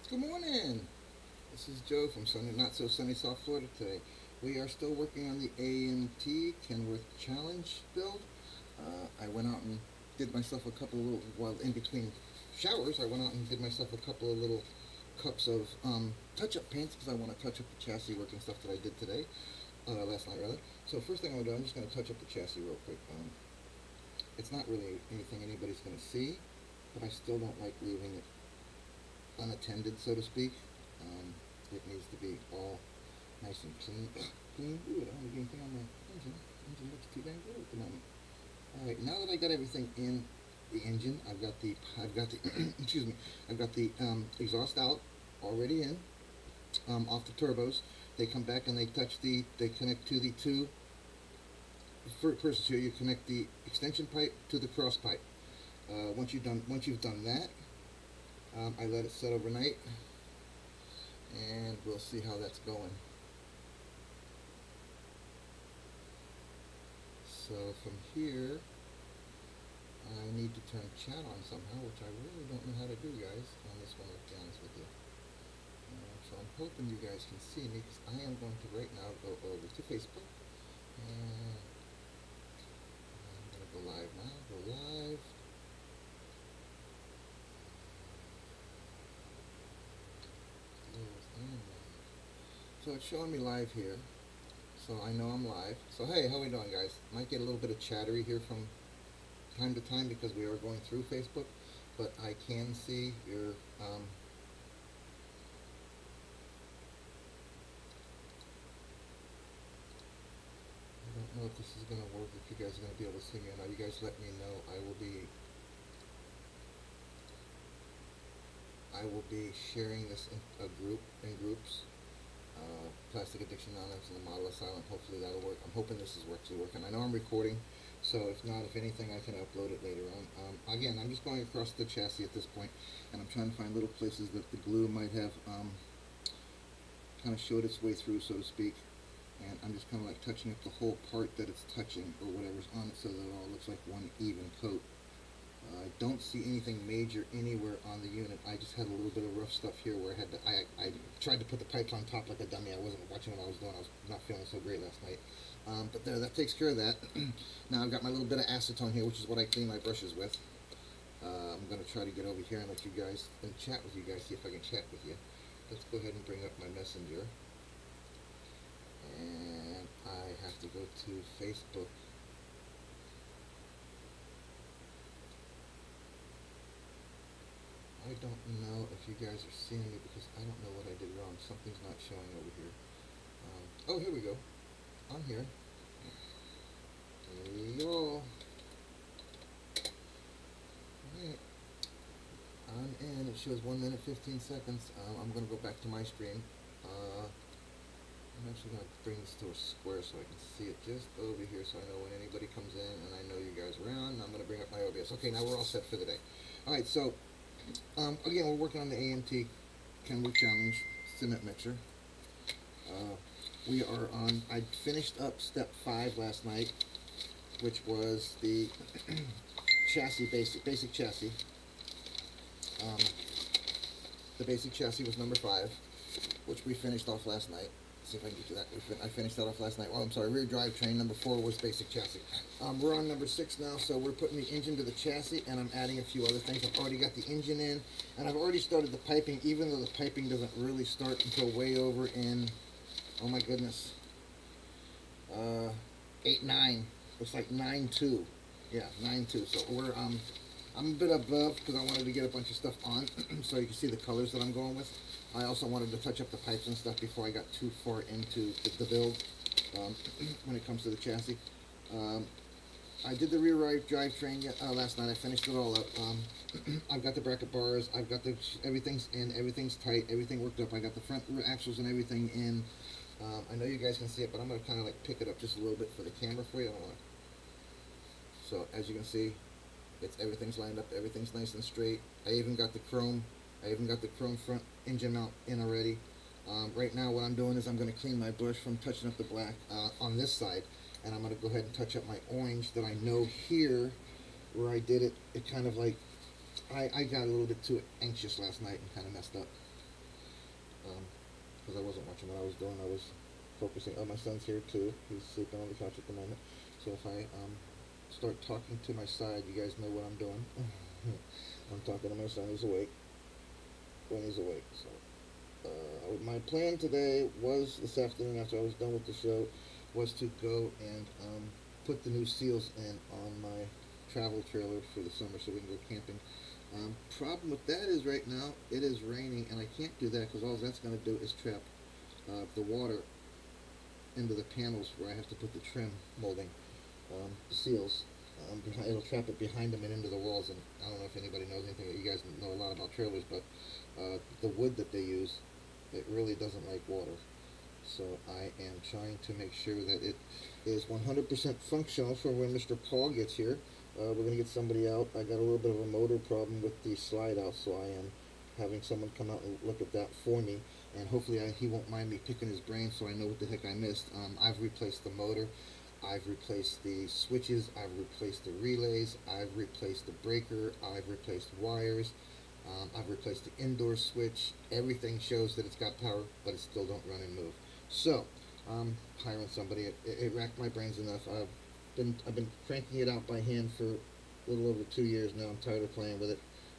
Good morning. This is Joe from sunny, not so sunny South Florida today. We are still working on the AMT Kenworth Challenge build. I went out and did myself a couple of little, while in between showers, I went out and did myself a couple of little cups of touch-up paints because I want to touch up the chassis work and stuff that I did today, last night rather. So first thing I'm going to do, I'm just going to touch up the chassis real quick. It's not really anything anybody's going to see, but I still don't like leaving it unattended, so to speak. It needs to be all nice and clean. Clean good. I don't have anything on my engine. Engine looks too dang good at the moment. All right, now that I got everything in the engine, I've got the excuse me, I've got the exhaust out already in, off the turbos. They come back and they connect to the two. First here, you connect the extension pipe to the cross pipe. Once you've done that, I let it set overnight, and we'll see how that's going. So from here, I need to turn chat on somehow, which I really don't know how to do, guys, on this one, to be honest with you. So I'm hoping you guys can see me, because I am going to right now go over to Facebook, and I'm going to go live now, go live. So it's showing me live here, so I know I'm live. So hey, how we doing, guys? Might get a little bit of chattery here from time to time because we are going through Facebook, but I can see your I don't know if this is going to work, if you guys are going to be able to see me or not. You guys let me know. I will be sharing this in groups. Plastic Addiction Anonymous and the Model Asylum. Hopefully that'll work. I'm hoping this is actually working. I know I'm recording, so if not, if anything, I can upload it later on. Again, I'm just going across the chassis at this point, and I'm trying to find little places that the glue might have kind of showed its way through, so to speak. And I'm just kind of like touching up the whole part that it's touching, or whatever's on it, so that it all looks like one even coat. I don't see anything major anywhere on the unit. I just had a little bit of rough stuff here where I tried to put the pipes on top like a dummy. I wasn't watching what I was doing. I was not feeling so great last night. But there, that takes care of that. Now I've got my little bit of acetone here, which is what I clean my brushes with. I'm going to try to get over here and let you guys, and chat with you guys, see if I can chat with you. Let's go ahead and bring up my messenger. And I have to go to Facebook. I don't know if you guys are seeing me because I don't know what I did wrong. Something's not showing over here. Oh, here we go. I'm here. There we go. Alright. I'm in. It shows 1 minute 15 seconds. I'm going to go back to my screen. I'm actually going to bring this to a square so I can see it just over here so I know when anybody comes in and I know you guys are around. I'm going to bring up my OBS. Okay, now we're all set for the day. Alright, so again, we're working on the AMT Kenworth Challenge cement mixer. We are on, I finished up step 5 last night, which was the chassis, basic chassis. The basic chassis was number 5, which we finished off last night. Let's see if I can get to that. I finished that off last night. Oh, I'm sorry, rear drivetrain. Number 4 was basic chassis. We're on number 6 now, so we're putting the engine to the chassis, and I'm adding a few other things. I've already got the engine in, and I've already started the piping, even though the piping doesn't really start until way over in, oh my goodness, 8-9. Looks like 9-2. Yeah, 9-2. So we're I'm a bit above because I wanted to get a bunch of stuff on so you can see the colors that I'm going with. I also wanted to touch up the pipes and stuff before I got too far into the build when it comes to the chassis. I did the rear drivetrain last night. I finished it all up. I've got the bracket bars. I've got everything's in. Everything's tight. Everything worked up. I got the front rear axles and everything in. I know you guys can see it, but I'm going to kind of like pick it up just a little bit for the camera for you. I don't want to. So as you can see, everything's lined up, everything's nice and straight. I even got the chrome front engine mount in already. Right now what I'm doing is I'm going to clean my brush from touching up the black on this side, and I'm going to go ahead and touch up my orange that I know here where I did it. It kind of like, I got a little bit too anxious last night and kind of messed up. because I wasn't watching what I was doing. I was focusing. Oh, my son's here too. He's sleeping on the couch at the moment. So if I start talking to my side, you guys know what I'm doing. I'm talking to my son. He's awake. When he's awake. So my plan today was, this afternoon after I was done with the show, was to go and put the new seals in on my travel trailer for the summer so we can go camping. Problem with that is right now it is raining and I can't do that because all that's going to do is trap the water into the panels where I have to put the trim molding seals. It'll trap it behind them and into the walls, and I don't know if anybody knows anything. You guys know a lot about trailers, but the wood that they use, it really doesn't like water. So I am trying to make sure that it is 100% functional for when Mr. Paul gets here. We're going to get somebody out. I got a little bit of a motor problem with the slide out, so I am having someone come out and look at that for me, and hopefully he won't mind me picking his brain so I know what the heck I missed. I've replaced the motor, I've replaced the switches, I've replaced the relays, I've replaced the breaker, I've replaced wires, I've replaced the indoor switch. Everything shows that it's got power, but it still don't run and move. So I'm hiring somebody. It racked my brains enough. I've been cranking it out by hand for a little over 2 years now. I'm tired of playing with it,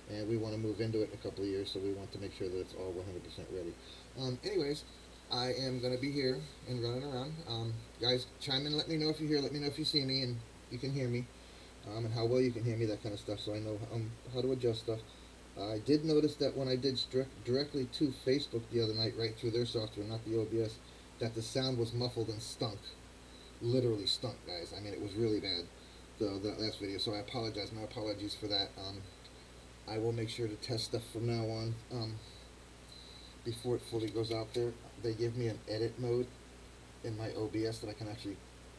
and we want to move into it in a couple of years, so we want to make sure that it's all 100% ready. Anyways, I am going to be here and running around. Guys, chime in, let me know if you're here, let me know if you see me and you can hear me, and how well you can hear me, that kind of stuff, so I know how to adjust stuff. I did notice that when I did directly to Facebook the other night, right through their software, not the OBS, that the sound was muffled and stunk. Literally stunk, guys. I mean, it was really bad, the last video, so I apologize. My apologies for that. I will make sure to test stuff from now on. Before it fully goes out there, they give me an edit mode in my OBS that I can actually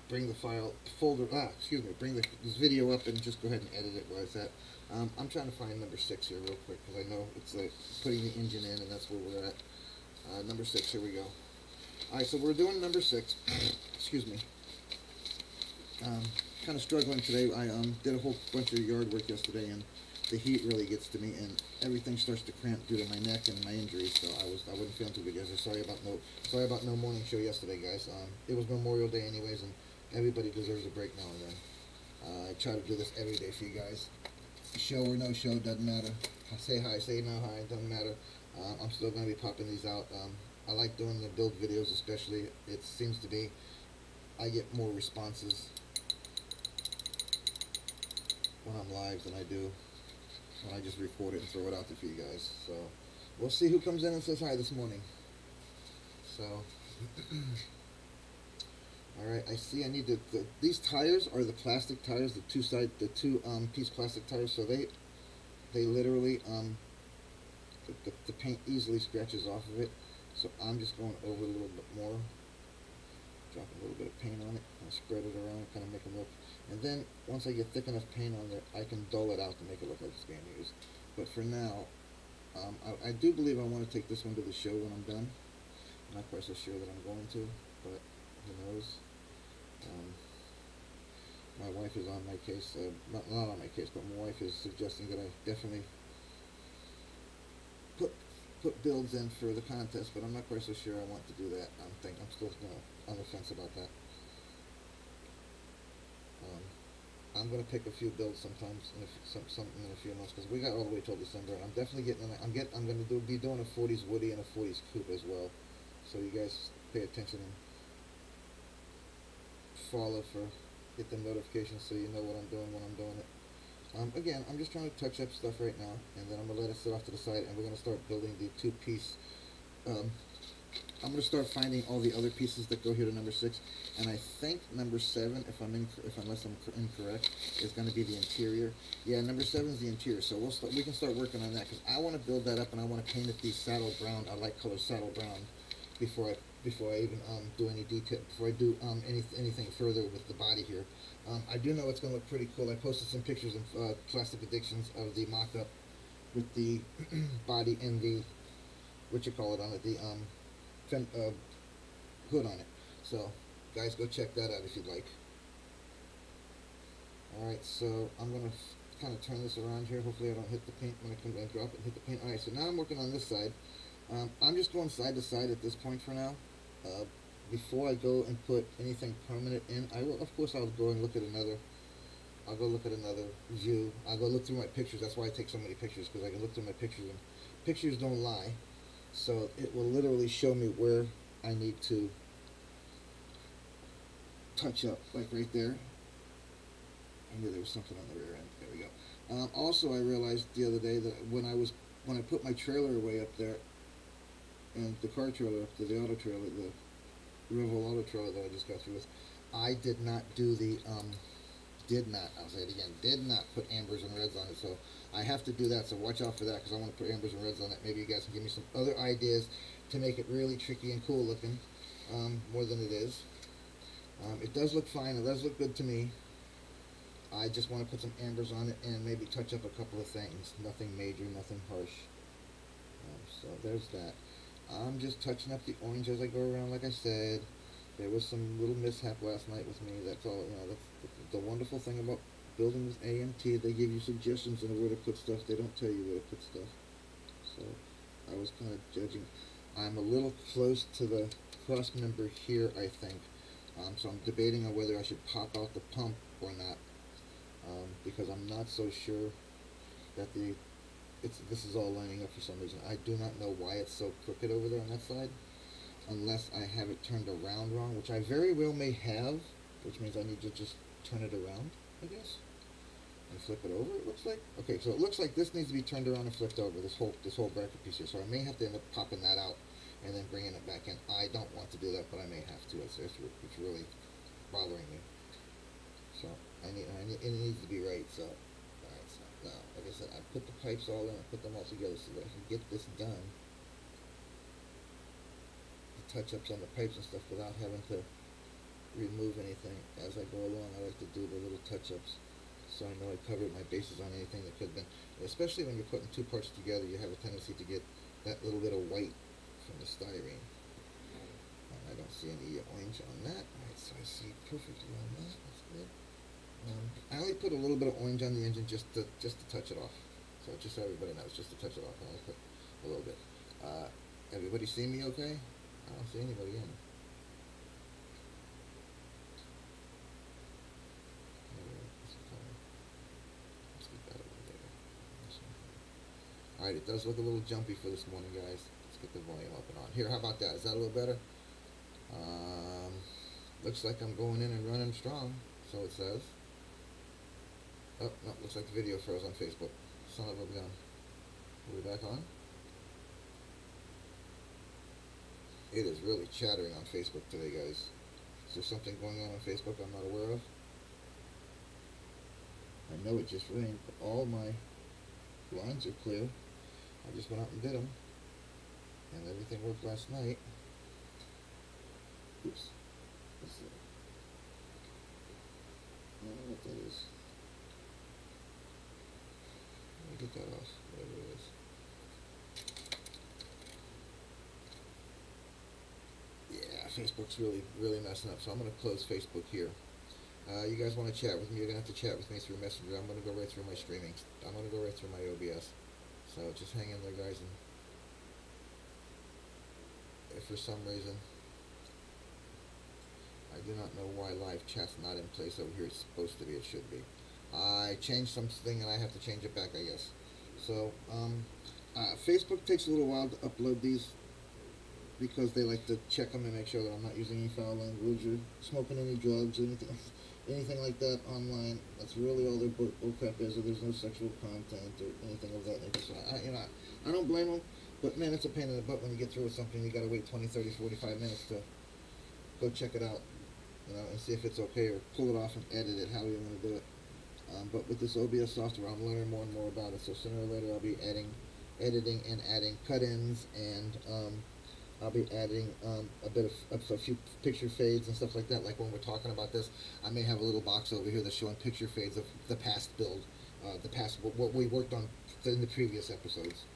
bring the file bring this video up and just go ahead and edit it where it's at. I'm trying to find number 6 here real quick because I know it's like putting the engine in, and that's where we're at. Number 6, here we go. Alright, so we're doing number 6. Excuse me. Kind of struggling today. I did a whole bunch of yard work yesterday, and the heat really gets to me, and everything starts to cramp due to my neck and my injuries. So I wasn't feeling too good yesterday. Sorry about no morning show yesterday, guys. It was Memorial Day anyways, and everybody deserves a break now and then. I try to do this every day for you guys. Show or no show, doesn't matter. Say hi, say no hi, doesn't matter. I'm still going to be popping these out. I like doing the build videos, especially. It seems to be I get more responses when I'm live than I do when I just record it and throw it out there for you guys. So we'll see who comes in and says hi this morning. So alright, I see I need these tires are the plastic tires, the two piece plastic tires, so they literally the paint easily scratches off of it. So I'm just going over a little bit more, drop a little bit of paint on it, and spread it around, kind of make them look. And then once I get thick enough paint on there, I can dull it out to make it look like it's being used. But for now, I do believe I want to take this one to the show when I'm done. I'm not quite so sure that I'm going to, but who knows. My wife is on my case, not on my case, but my wife is suggesting that I definitely put builds in for the contest, but I'm not quite so sure I want to do that. I'm still on the fence about that. I'm going to pick a few builds sometimes in a few months, because we got all the way till December. I'm definitely getting. I'm going to be doing a 40s Woody and a 40s Coupe as well. So you guys pay attention and follow get the notifications so you know what I'm doing when I'm doing it. Again, I'm just trying to touch up stuff right now, and then I'm going to let it sit off to the side, and we're going to start building the 2-piece. I'm going to start finding all the other pieces that go here to number 6, and I think number 7, unless I'm incorrect, is going to be the interior. Yeah, number 7 is the interior, so we can start working on that, because I want to build that up, and I want to paint it the saddle brown. I like color saddle brown before I even do any detail, before I do anything further with the body here. I do know it's going to look pretty cool. I posted some pictures of Plastic Addictions of the mock-up with the body and the, what you call it on it, the hood on it. So, guys, go check that out if you'd like. Alright, so I'm going to kind of turn this around here. Hopefully I don't hit the paint when I come and drop it and hit the paint. Alright, so now I'm working on this side. I'm just going side to side at this point for now. Uh, Before I go and put anything permanent in, I will, of course, I'll go and look at another. I'll go look at another view. I'll go look through my pictures. That's why I take so many pictures, because I can look through my pictures, and pictures don't lie. So it will literally show me where I need to touch up, like right there. I knew there was something on the rear end. There we go. Also, I realized the other day that when I put my trailer away up there, and the car trailer up there, the auto trailer, the Rival auto trailer that I just got through with, I did not do the I'll say it again, did not put ambers and reds on it. So I have to do that. So watch out for that, because I want to put ambers and reds on it. Maybe you guys can give me some other ideas to make it really tricky and cool looking, more than it is. It does look fine. It does look good to me. I just want to put some ambers on it and maybe touch up a couple of things. Nothing major, nothing harsh. So there's that. I'm just touching up the orange as I go around, like I said. There was some little mishap last night with me. That's all. You know, that's the wonderful thing about building with AMT. They give you suggestions on where to put stuff. They don't tell you where to put stuff. So I was kind of judging. I'm a little close to the cross member here, I think. So I'm debating on whether I should pop out the pump or not, because I'm not so sure that this is all lining up for some reason. I do not know why it's so crooked over there on that side, unless I have it turned around wrong, which I very well may have, which means I need to just turn it around, I guess, and flip it over, it looks like. Okay, so it looks like this needs to be turned around and flipped over, this whole bracket piece here, so I may have to end up popping that out and then bringing it back in. I don't want to do that, but I may have to. It's really bothering me. So it needs to be right. So alright, so now, like I said, I put the pipes all in, I put them all together so that I can get this done. The touch-ups on the pipes and stuff without having to remove anything as I go along. I like to do the little touch-ups so I know I covered my bases on anything that could have been, especially when you're putting two parts together, you have a tendency to get that little bit of white from the styrene. I don't see any orange on that. Alright, so I see perfectly on that. That's good. I only put a little bit of orange on the engine just to touch it off. So just so everybody knows, just to touch it off. I only put a little bit. Everybody see me okay? I don't see anybody in. Alright, it does look a little jumpy for this morning, guys. Let's get the volume up and on. Here, how about that? Is that a little better? Looks like I'm going in and running strong, so it says. Oh, no, looks like the video froze on Facebook. Son of a gun. Are we back on? It is really chattering on Facebook today, guys. Is there something going on Facebook I'm not aware of? I know it just rained, but all my lines are clear. I just went out and did them, and everything worked last night. Oops. Let's see. I don't know what that is. Let me get that off, whatever it is. Yeah, Facebook's really messing up, so I'm going to close Facebook here. You guys want to chat with me, you're going to have to chat with me through Messenger. I'm going to go right through my streaming. I'm going to go right through my OBS. So just hang in there, guys, and if for some reason I do not know why live chat's not in place over here. It's supposed to be, it should be. I changed something and I have to change it back, I guess. So Facebook takes a little while to upload these because they like to check them and make sure that I'm not using any foul language or smoking any drugs or anything like that online. That's really all their bullcrap is, or there's no sexual content or anything of that nature. So I don't blame them, but man, it's a pain in the butt when you get through with something. You gotta wait 20, 30, 45 minutes to go check it out, you know, and see if it's okay, or pull it off and edit it, how you want to do it. But with this OBS software, I'm learning more and more about it, so sooner or later I'll be editing and adding cut-ins, and I'll be adding a few picture fades and stuff like that. Like when we're talking about this, I may have a little box over here that's showing picture fades of the past build, what we worked on in the previous episodes.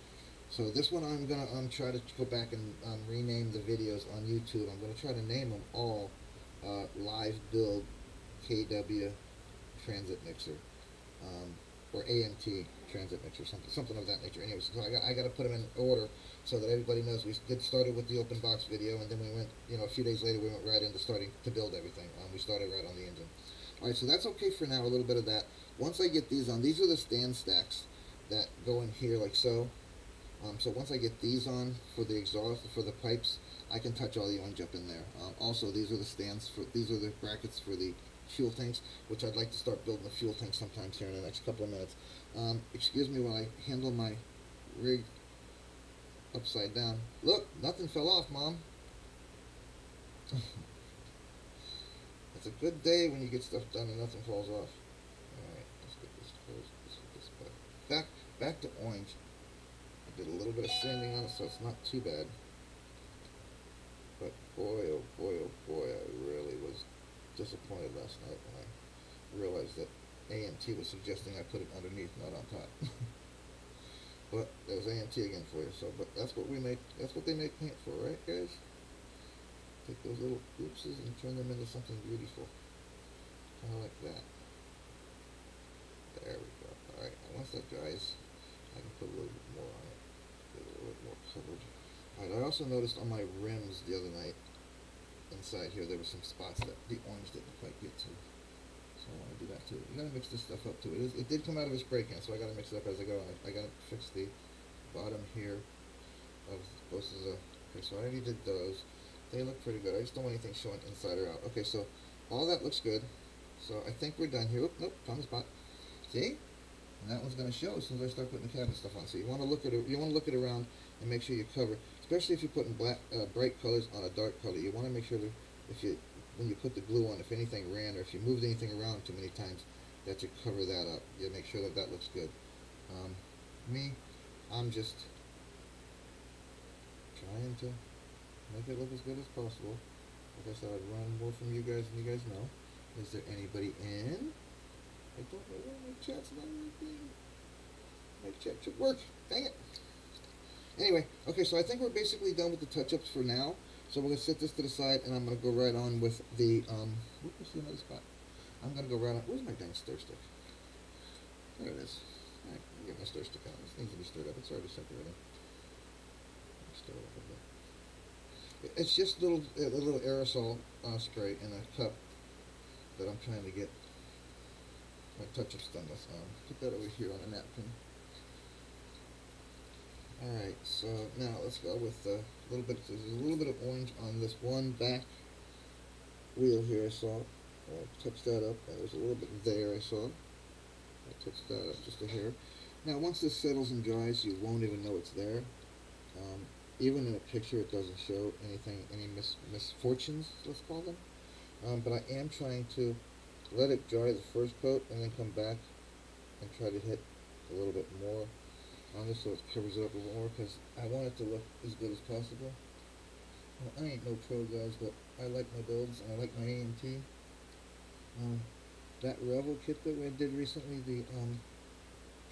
So this one I'm gonna try to go back and rename the videos on YouTube. I'm gonna try to name them all live build KW transit mixer, or AMT transit mixer, something of that nature. Anyways, so I got to put them in order so that everybody knows. We started with the open box video, and then we went, a few days later, we went right into starting to build everything. We started right on the engine. All right, so that's okay for now. A little bit of that. Once I get these on, these are the stand stacks that go in here like so. So once I get these on for the exhaust, for the pipes, I can touch all the orange up in there. Also, these are the stands these are the brackets for the fuel tanks, which I'd like to start building the fuel tanks sometimes here in the next couple of minutes. Excuse me while I handle my rig upside down. Look, nothing fell off, Mom. It's a good day when you get stuff done and nothing falls off. Alright, let's get this closed. Let's get this back to orange. I did a little bit of sanding on it, so it's not too bad. But boy, oh boy, oh boy, I really was disappointed last night when I realized that AMT was suggesting I put it underneath, not on top. But there's AMT again for you. So, but that's what they make paint for, right, guys? Take those little oopses and turn them into something beautiful, kind of like that. There we go. All right, and once that dries, I can put a little bit more on it, get a little bit more covered. All right, I also noticed on my rims the other night, inside here, there were some spots that the orange didn't quite get to. So I want to do that too. You gotta mix this stuff up too. It did come out of a spray can, so I gotta mix it up as I go. I gotta fix the bottom here of both of the. Okay, so I already did those. They look pretty good. I just don't want anything showing inside or out. Okay, so all that looks good. So I think we're done here. Oop, nope, found the spot. See? And that one's gonna show as soon as I start putting the cabinet stuff on. So you want to look at it. You want to look it around and make sure you cover, especially if you're putting bright colors on a dark color. You want to make sure that when you put the glue on, if anything ran or if you moved anything around too many times, that you cover that up. You make sure that looks good. I'm just trying to make it look as good as possible. Like I said, I'd run more from you guys than you guys know. Is there anybody in? I don't know why my chat's not anything. My chat should work. Dang it. Anyway, okay, so I think we're basically done with the touch-ups for now. So we're going to set this to the side, and I'm going to go right on with the, let's see another spot. I'm going to go right on, where's my dang stir stick? There it is. Alright, I'll get my stir stick out. This needs to be stirred up. It's already separating. Stir it up a bit. It's just a little aerosol spray in a cup that I'm trying to get my touch-ups done with. Put that over here on a napkin. Alright, so now let's go with there's a little bit of orange on this one back wheel here I saw. I'll touch that up. There's a little bit there I saw. I'll touch that up just a hair. Now once this settles and dries, you won't even know it's there. Even in a picture it doesn't show any misfortunes, let's call them. But I am trying to let it dry the first coat and then come back and try to hit a little bit more on this so it covers it up a little more, because I want it to look as good as possible. Well, I ain't no pro, guys, but I like my builds and I like my AMT. That Revel kit that we did recently, the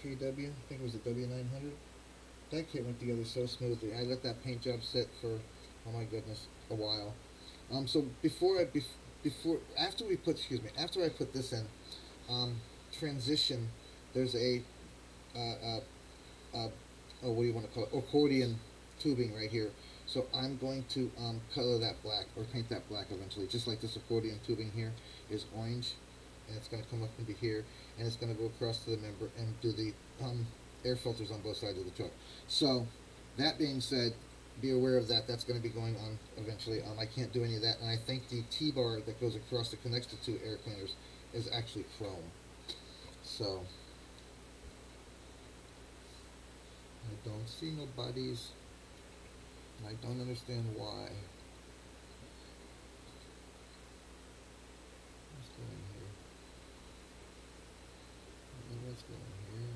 KW, I think it was the W900, that kit went together so smoothly. I let that paint job sit for, oh my goodness, a while. So after I put this in, transition, there's a what do you want to call it, accordion tubing right here. So I'm going to color that black, or paint that black eventually, just like this accordion tubing here is orange, and it's going to come up into here, and it's going to go across to the member and do the air filters on both sides of the truck. So that being said, be aware of that. That's going to be going on eventually. I can't do any of that, and I think the T-bar that goes across that connects the two air cleaners is actually chrome. So I don't see no bodies, and I don't understand why. Let's go in here. Let's go in here.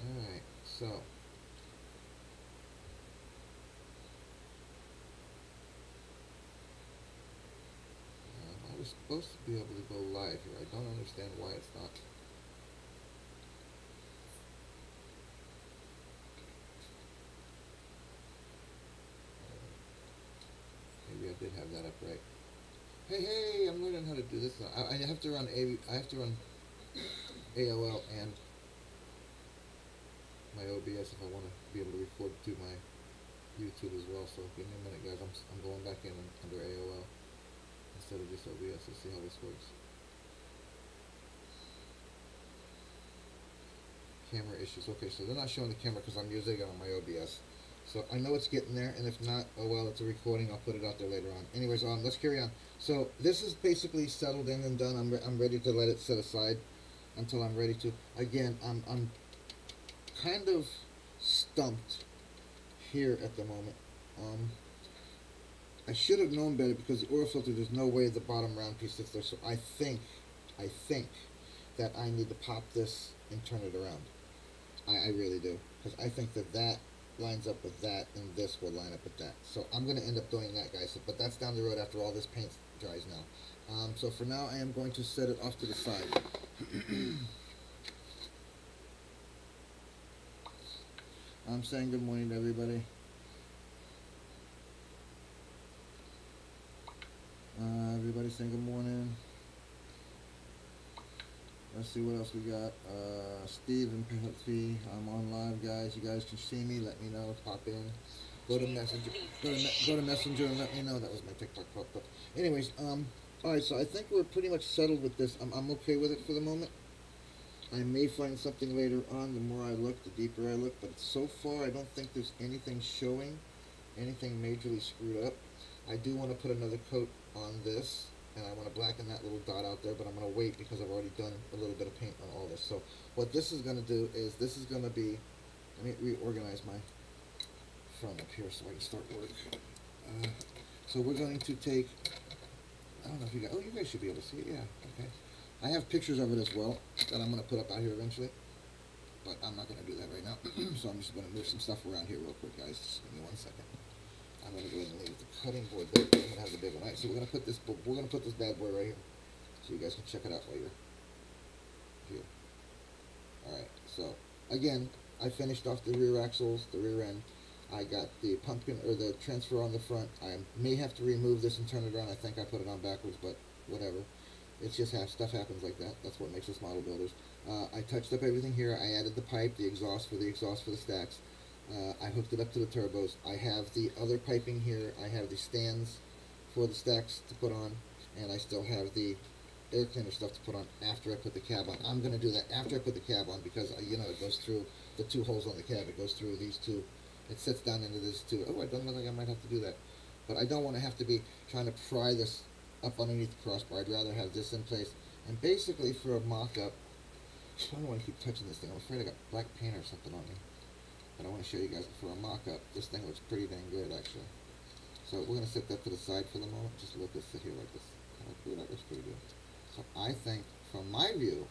Alright, so I was supposed to be able to go live here. I don't understand why it's not. Maybe I did have that up right. Hey, I'm learning how to do this. I have to run AOL and my OBS if I want to be able to record to my YouTube as well. So give me a minute, guys. I'm going back in under AOL instead of just OBS. Let's see how this works. Camera issues. Okay, so they're not showing the camera because I'm using it on my OBS. So I know it's getting there, and if not, oh well, it's a recording. I'll put it out there later on. Anyways, let's carry on. So this is basically settled in and done. I'm ready to let it set aside until I'm ready to. Again, I'm kind of stumped here at the moment. I should have known better because the oil filter, there's no way the bottom round piece sits there. So I think that I need to pop this and turn it around. I really do, because I think that lines up with that, and this will line up with that. So I'm going to end up doing that, guys. But that's down the road after all this paint dries now. So for now, I am going to set it off to the side. I'm saying good morning to everybody. Everybody saying good morning. Let's see what else we got. Steve and Penalty. I'm on live, guys. You guys can see me. Let me know. Pop in. Go to Messenger. Go to Messenger and let me know. That was my TikTok popped up. Anyways, alright, so I think we're pretty much settled with this. I'm okay with it for the moment. I may find something later on. The more I look, the deeper I look. But so far, I don't think there's anything showing. Anything majorly screwed up. I do want to put another coat on this. And I want to blacken that little dot out there, but I'm going to wait because I've already done a little bit of paint on all this. So what this is going to do is this is going to be, let me reorganize my front up here so I can start work. So we're going to take, I don't know if you guys, oh, you guys should be able to see it, yeah, okay. I have pictures of it as well that I'm going to put up out here eventually, but I'm not going to do that right now. So I'm just going to move some stuff around here real quick, guys. Just give me 1 second. I'm going to go ahead and leave the cutting board there. I'm going to have the big one. Alright, so we're going to put this bad boy right here, so you guys can check it out while you're here. Alright, so again, I finished off the rear axles, the rear end. I got the pumpkin or the transfer on the front. I may have to remove this and turn it around. I think I put it on backwards, but whatever. It's just stuff happens like that. That's what makes us model builders. I touched up everything here. I added the pipe, the exhaust for the stacks. I hooked it up to the turbos. I have the other piping here. I have the stands for the stacks to put on, and I still have the air cleaner stuff to put on after I put the cab on. I'm going to do that after I put the cab on because, you know, it goes through the two holes on the cab. It goes through these two. It sits down into this too. Oh, I don't look like I might have to do that. But I don't want to have to be trying to pry this up underneath the crossbar. I'd rather have this in place. And basically for a mock-up, I don't want to keep touching this thing. I'm afraid I got black paint or something on me. But I want to show you guys for a mock-up. This thing looks pretty dang good, actually. So we're going to set that to the side for the moment. Just let this sit here like this. Ooh, that looks pretty good. So I think, from my view,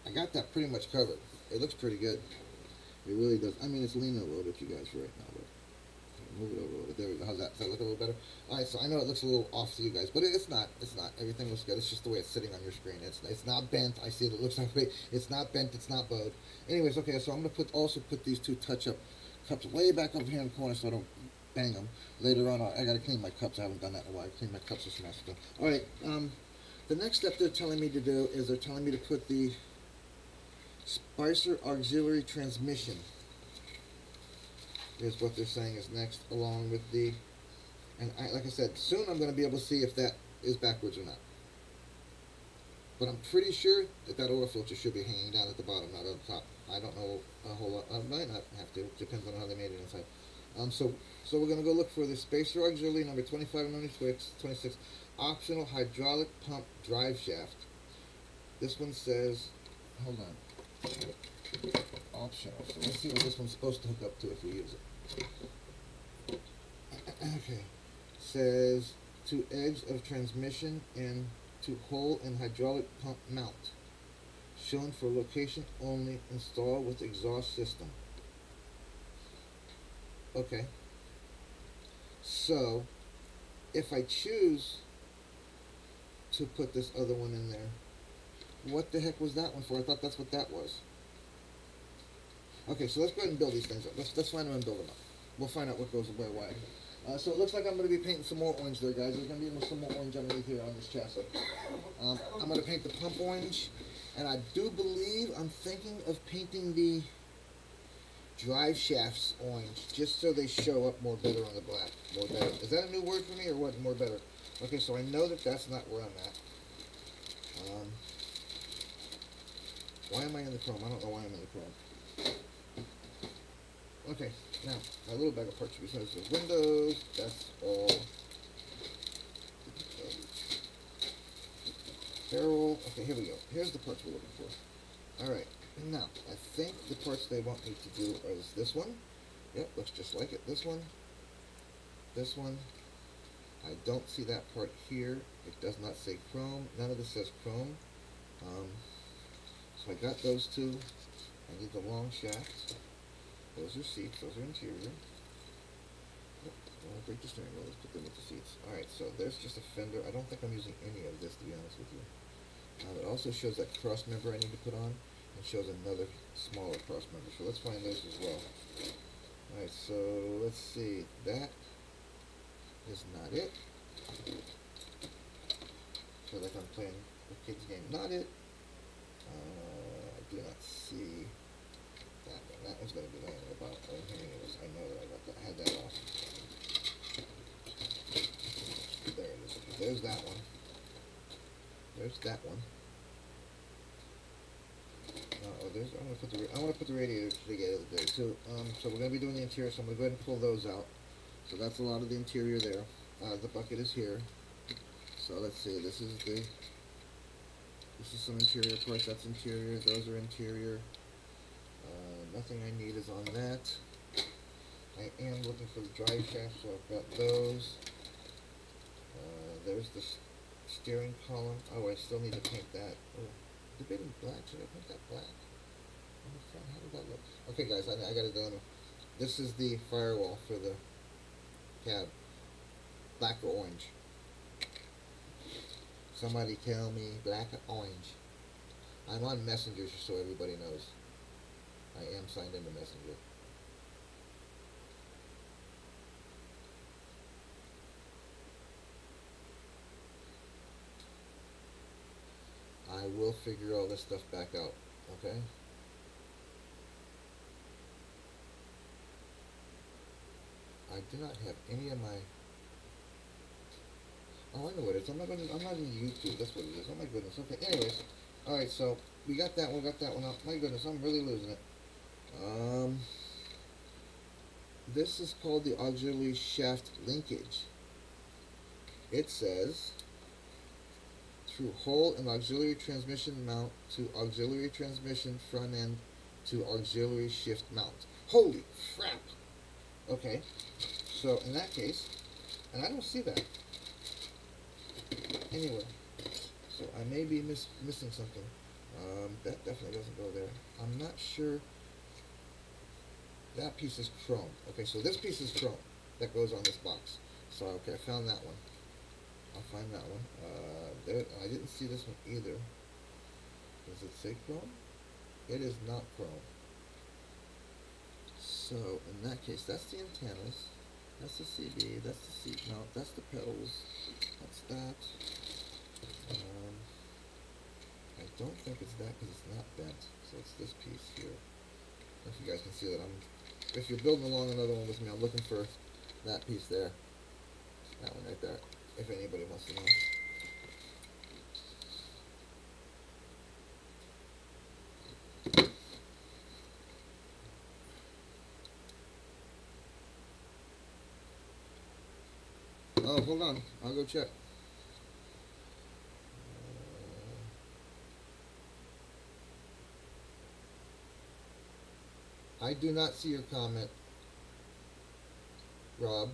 I got that pretty much covered. It looks pretty good. It really does. I mean, it's leaning a little bit, you guys, right now, but move it over a little bit. There we go. How's that? Does that look a little better? Alright, so I know it looks a little off to you guys, but it's not. It's not. Everything looks good. It's just the way it's sitting on your screen. It's not bent. I see it. It looks like it's not bent. It's not bowed. Anyways, okay, so I'm going to also put these two touch-up cups way back over here in the corner so I don't bang them. Later on, I got to clean my cups. I haven't done that in a while. I cleaned my cups this semester. Alright, the next step they're telling me to do is they're telling me to put the Spicer auxiliary transmission is what they're saying is next, along with the, and like I said, soon I'm going to be able to see if that is backwards or not. But I'm pretty sure that oil filter should be hanging down at the bottom, not on the top. I don't know a whole lot. I might not have to. It depends on how they made it inside. So we're going to go look for the Spacer auxiliary number 25 and 26 optional hydraulic pump drive shaft. This one says, hold on. Optional. So let's see what this one's supposed to hook up to if we use it. Okay. Says to edge of transmission and to hole in hydraulic pump mount. Shown for location only. Install with exhaust system. Okay. So if I choose to put this other one in there, what the heck was that one for? I thought that's what that was. Okay, so let's go ahead and build these things up. Let's find them and build them up. We'll find out what goes away, why. So it looks like I'm going to be painting some more orange there, guys. There's going to be some more orange underneath here on this chassis. I'm going to paint the pump orange, and I do believe I'm thinking of painting the drive shafts orange, just so they show up more better on the black. More better. Is that a new word for me, or what? More better. Okay, so I know that that's not where I'm at. Why am I in the chrome? I don't know why I'm in the chrome. Okay, now, my little bag of parts besides the windows, that's all. Barrel, okay, here we go. Here's the parts we're looking for. Alright, now, I think the parts they want me to do is this one. Yep, looks just like it. This one. This one. I don't see that part here. It does not say chrome. None of this says chrome. So I got those two. I need the long shafts. Those are seats. Those are interior. Oh, don't break the steering wheel. Let's put them with the seats. Alright, so there's just a fender. I don't think I'm using any of this, to be honest with you. It also shows that cross member I need to put on, and shows another smaller cross member. So let's find those as well. Alright, so let's see. That is not it. Feel like I'm playing a kid's game. Not it. I do not see that one. That one's going to be laying about. I know that I had that off. There it is. There's that one. There's that one. I want to put the radiator together today too. So we're going to be doing the interior. So I'm going to go ahead and pull those out. So that's a lot of the interior there. The bucket is here. So let's see. This is some interior parts. That's interior. Those are interior. Nothing I need is on that. I am looking for the drive shaft, so I've got those. There's the steering column. Oh, I still need to paint that. Oh, the bit in black. Should I paint that black on the front? How did that look? Okay, guys, I got it done. This is the firewall for the cab. Black or orange? Somebody tell me black or orange. I'm on Messenger, just so everybody knows. I am signed into Messenger. I will figure all this stuff back out, okay? I do not have any of my... Oh, I know what it is. I'm not in YouTube. That's what it is. Oh my goodness. Okay. Anyways, all right. So we got that one. Got that one out. My goodness, I'm really losing it. This is called the auxiliary shaft linkage. It says through hole in auxiliary transmission mount to auxiliary transmission front end to auxiliary shift mount. Holy crap! Okay. So in that case, and I don't see that. Anyway, so I may be missing something. That definitely doesn't go there. I'm not sure. That piece is chrome. Okay, so this piece is chrome that goes on this box. So, okay, I found that one. I'll find that one. There, I didn't see this one either. Does it say chrome? It is not chrome. So, in that case, that's the antennas. That's the CD. That's the seat mount. That's the pedals. That's that. I don't think it's that because it's not bent. So it's this piece here. If you guys can see that, if you're building along another one with me, I'm looking for that piece there. That one right there. If anybody wants to know. Oh, hold on. I'll go check. I do not see your comment, Rob.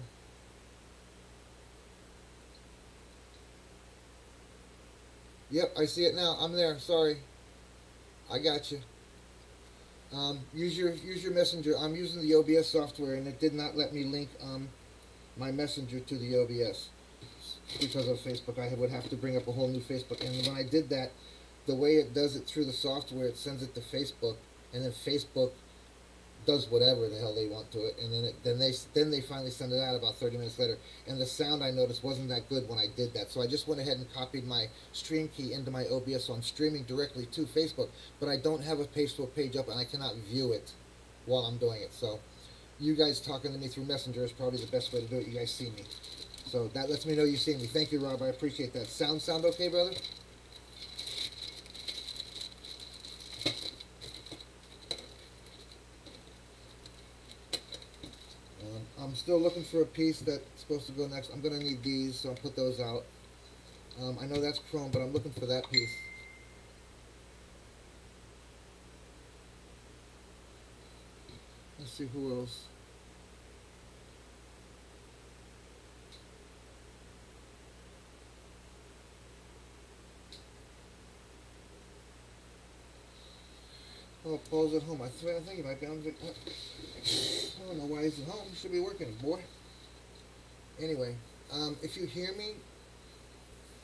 Yep, I see it now. I'm there. Sorry. I got you. Use your messenger. I'm using the OBS software, and it did not let me link my messenger to the OBS because of Facebook. I would have to bring up a whole new Facebook, and when I did that, the way it does it through the software, it sends it to Facebook, and then Facebook does whatever the hell they want to it, and then they finally send it out about 30 minutes later. And the sound, I noticed, wasn't that good when I did that. So I just went ahead and copied my stream key into my OBS, so I'm streaming directly to Facebook, but I don't have a Facebook page up, and I cannot view it while I'm doing it. So you guys talking to me through Messenger is probably the best way to do it. You guys see me, so that lets me know you see me. Thank you, Rob. I appreciate that. Sound okay, brother? I'm still looking for a piece that's supposed to go next. I'm going to need these, so I'll put those out. I know that's chrome, but I'm looking for that piece. Let's see who else. Oh, Paul's at home. I think he might be. I don't know why he's at home. He should be working, boy. Anyway, if you hear me,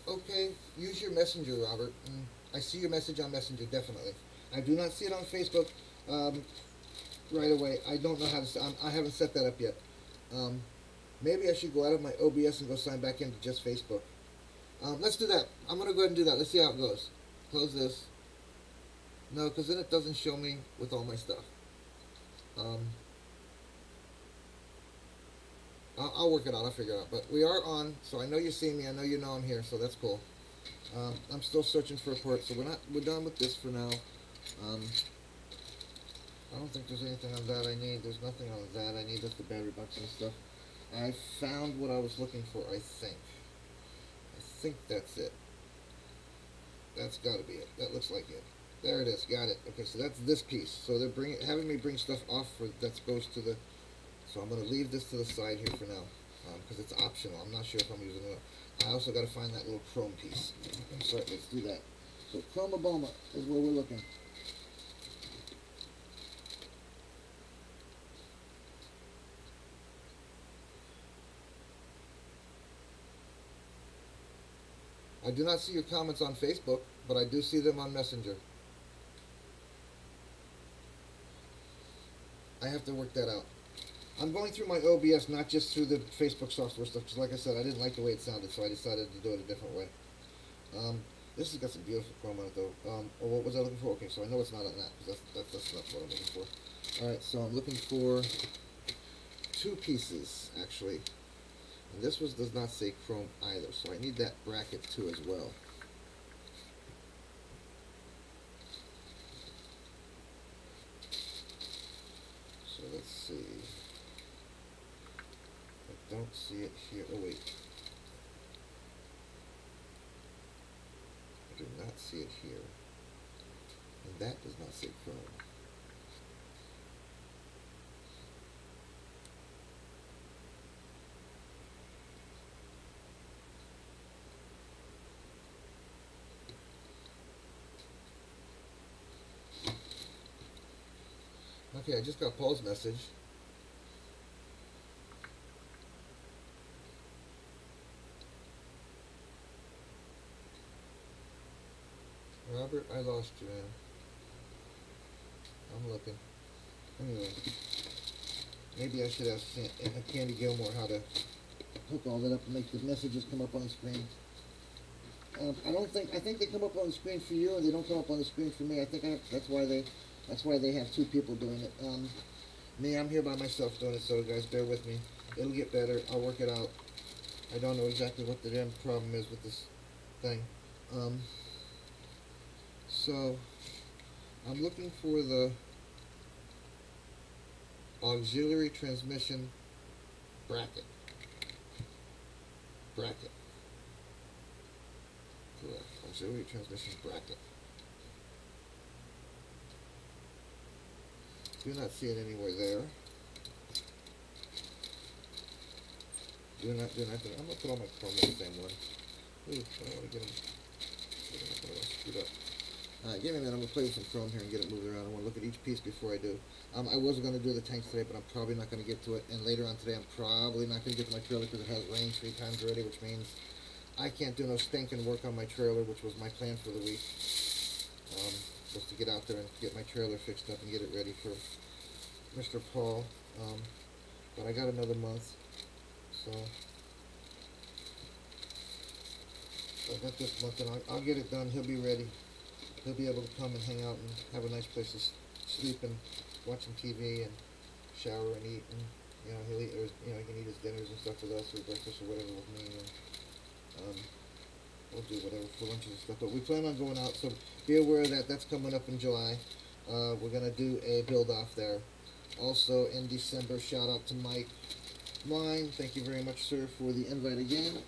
okay, use your messenger, Robert. I see your message on Messenger, definitely. I do not see it on Facebook right away. I don't know how to. I haven't set that up yet. Maybe I should go out of my OBS and go sign back into just Facebook. Let's do that. I'm going to go ahead and do that. Let's see how it goes. Close this. No, because then it doesn't show me with all my stuff. I'll work it out. I'll figure it out. But we are on, so I know you see me. I know you know I'm here, so that's cool. I'm still searching for a port, so we're done with this for now. I don't think there's anything on that I need. There's nothing on that I need. Just the battery box and stuff. I found what I was looking for, I think. I think that's it. That's got to be it. That looks like it. There it is. Got it. Okay, so that's this piece. So they're having me bring stuff off that goes to the. So I'm going to leave this to the side here for now, because it's optional. I'm not sure if I'm using it. I also got to find that little chrome piece. So let's do that. So Chromaboma is where we're looking. I do not see your comments on Facebook, but I do see them on Messenger. I have to work that out. I'm going through my OBS, not just through the Facebook software stuff, because like I said, I didn't like the way it sounded, so I decided to do it a different way. This has got some beautiful chrome on it, though. Oh, what was I looking for? Okay, so I know it's not on that, because that's not what I'm looking for. Alright, so I'm looking for two pieces, actually. And this does not say chrome either, so I need that bracket too as well. So let's see. I don't see it here. Oh wait. I do not see it here. And that does not say chrome. Okay, I just got Paul's message. Robert, I lost you, man. I'm looking. Anyway, maybe I should ask Candy Gilmore how to hook all that up and make the messages come up on the screen. I think they come up on the screen for you, and they don't come up on the screen for me. I think that's why they have two people doing it. Me, I'm here by myself doing it, so guys, bear with me. It'll get better. I'll work it out. I don't know exactly what the damn problem is with this thing. So, I'm looking for the auxiliary transmission bracket. Correct. Auxiliary transmission bracket. Do not see it anywhere there. I'm going to put all my chrome in the same one. Ooh, I don't want to get them screwed up. Give me a minute, I'm going to play with some chrome here and get it moved around. I want to look at each piece before I do. I was going to do the tanks today, but I'm probably not going to get to it. And later on today, I'm probably not going to get to my trailer because it has rained 3 times already, which means I can't do no stinking work on my trailer, which was my plan for the week. Was to get out there and get my trailer fixed up and get it ready for Mr. Paul, but I got another month, so I got this month, and I'll get it done. He'll be ready. He'll be able to come and hang out and have a nice place to sleep and watch some TV and shower and eat, and he'll eat, or, he can eat his dinners and stuff with us, or breakfast or whatever with me, and we'll do whatever for lunches and stuff. But we plan on going out, so be aware that that's coming up in July. We're gonna do a build off there. Also in December, shout out to Mike Mine. Thank you very much, sir, for the invite again.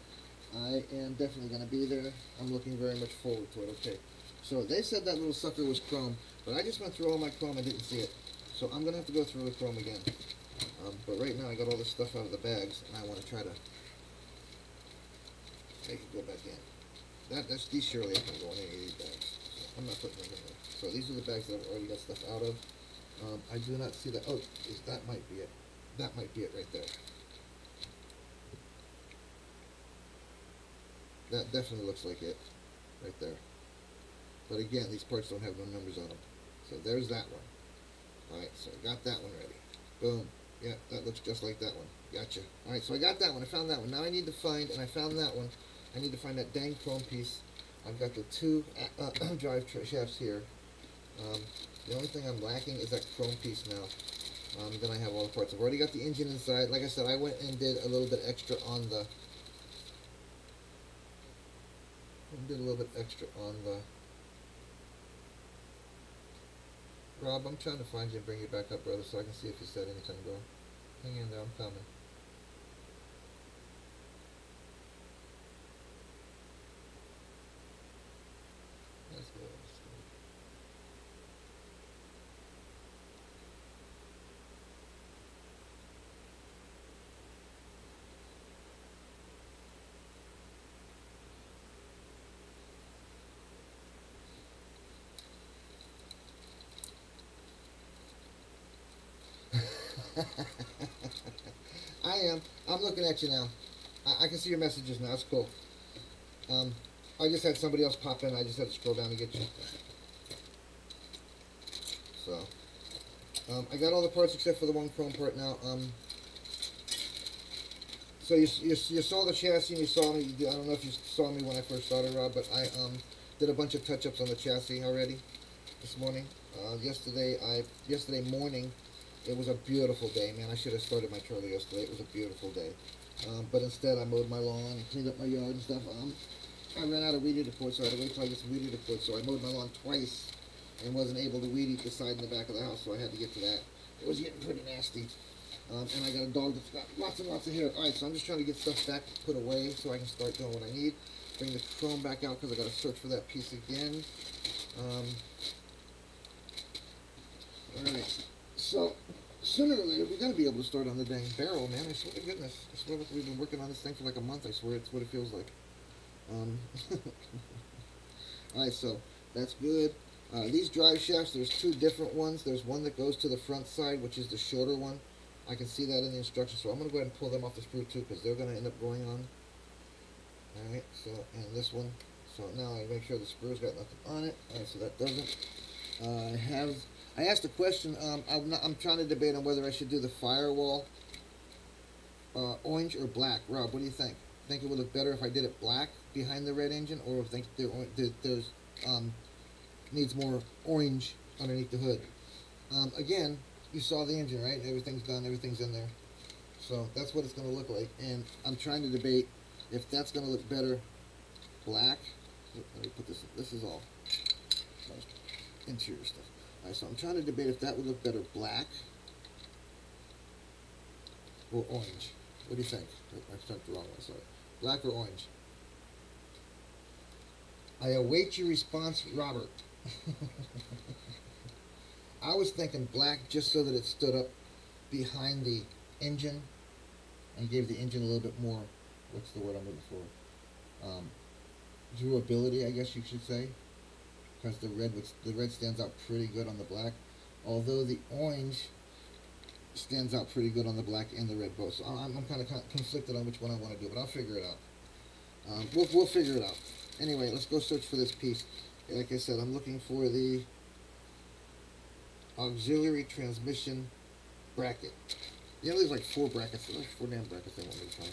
I am definitely gonna be there. I'm looking very much forward to it. Okay. So they said that little sucker was Chrome, but I just went through all my Chrome and didn't see it. So I'm going to have to go through the Chrome again. But right now I got all this stuff out of the bags, and I want to try to make it go back in. These surely aren't going to go in any of these bags. So I'm not putting them in there. So these are the bags that I've already got stuff out of. I do not see that. Oh, that might be it. That might be it right there. That definitely looks like it right there. But again, these parts don't have no numbers on them. So there's that one. Alright, so I got that one ready. Boom. Yeah, that looks just like that one. Gotcha. Alright, so I got that one. I found that one. Now I need to find, and I found that one, I need to find that dang chrome piece. I've got the two drive shafts here. The only thing I'm lacking is that chrome piece now. Then I have all the parts. I've already got the engine inside. Like I said, I went and did a little bit extra on the... Rob, I'm trying to find you and bring you back up, brother, so I can see if you said anything, bro. Hang in there, I'm coming. Let's go. I am. I'm looking at you now. I can see your messages now. It's cool. I just had somebody else pop in. I just had to scroll down to get you. So, I got all the parts except for the one chrome part now. So you saw the chassis and you saw me. I don't know if you saw me when I first started, Rob, but I did a bunch of touch-ups on the chassis already this morning. Yesterday morning, it was a beautiful day, man. I should have started my trailer yesterday. It was a beautiful day. But instead, I mowed my lawn and cleaned up my yard and stuff. I ran out of weed eater cord, so I had to wait till I get some weed eater cord. So I mowed my lawn twice and wasn't able to weed eat the side and the back of the house, so I had to get to that. It was getting pretty nasty. And I got a dog that's got lots and lots of hair. Alright, so I'm just trying to get stuff back put away so I can start doing what I need. Bring the chrome back out because I got to search for that piece again. Alright, so sooner or later we're going to be able to start on the dang barrel, man. I swear to goodness. I swear we've been working on this thing for like a month. I swear it's what it feels like. Alright, so that's good. These drive shafts, there's two different ones. There's one that goes to the front side, which is the shorter one. I can see that in the instructions, so I'm going to go ahead and pull them off the sprue too, because they're going to end up going on. Alright, so, and this one. So now I make sure the sprue's got nothing on it. Alright, so that doesn't. I asked a question. I'm trying to debate on whether I should do the firewall orange or black. Rob, what do you think? Think it would look better if I did it black behind the red engine, or think there's needs more orange underneath the hood? Again, you saw the engine, right? Everything's done, everything's in there. So that's what it's going to look like. And I'm trying to debate if that's going to look better black. Let me put this in. This is all interior stuff. Alright, so I'm trying to debate if that would look better black or orange. What do you think? I sent the wrong one, sorry. Black or orange? I await your response, Robert. I was thinking black just so that it stood up behind the engine and gave the engine a little bit more, what's the word I'm looking for? Durability, I guess you should say. Because the red stands out pretty good on the black. Although the orange stands out pretty good on the black and the red both. So I'm kind of conflicted on which one I want to do, but I'll figure it out. We'll figure it out. Anyway, let's go search for this piece. Like I said, I'm looking for the auxiliary transmission bracket. You know, there's like 4 brackets. There's like 4 damn brackets they want me to find.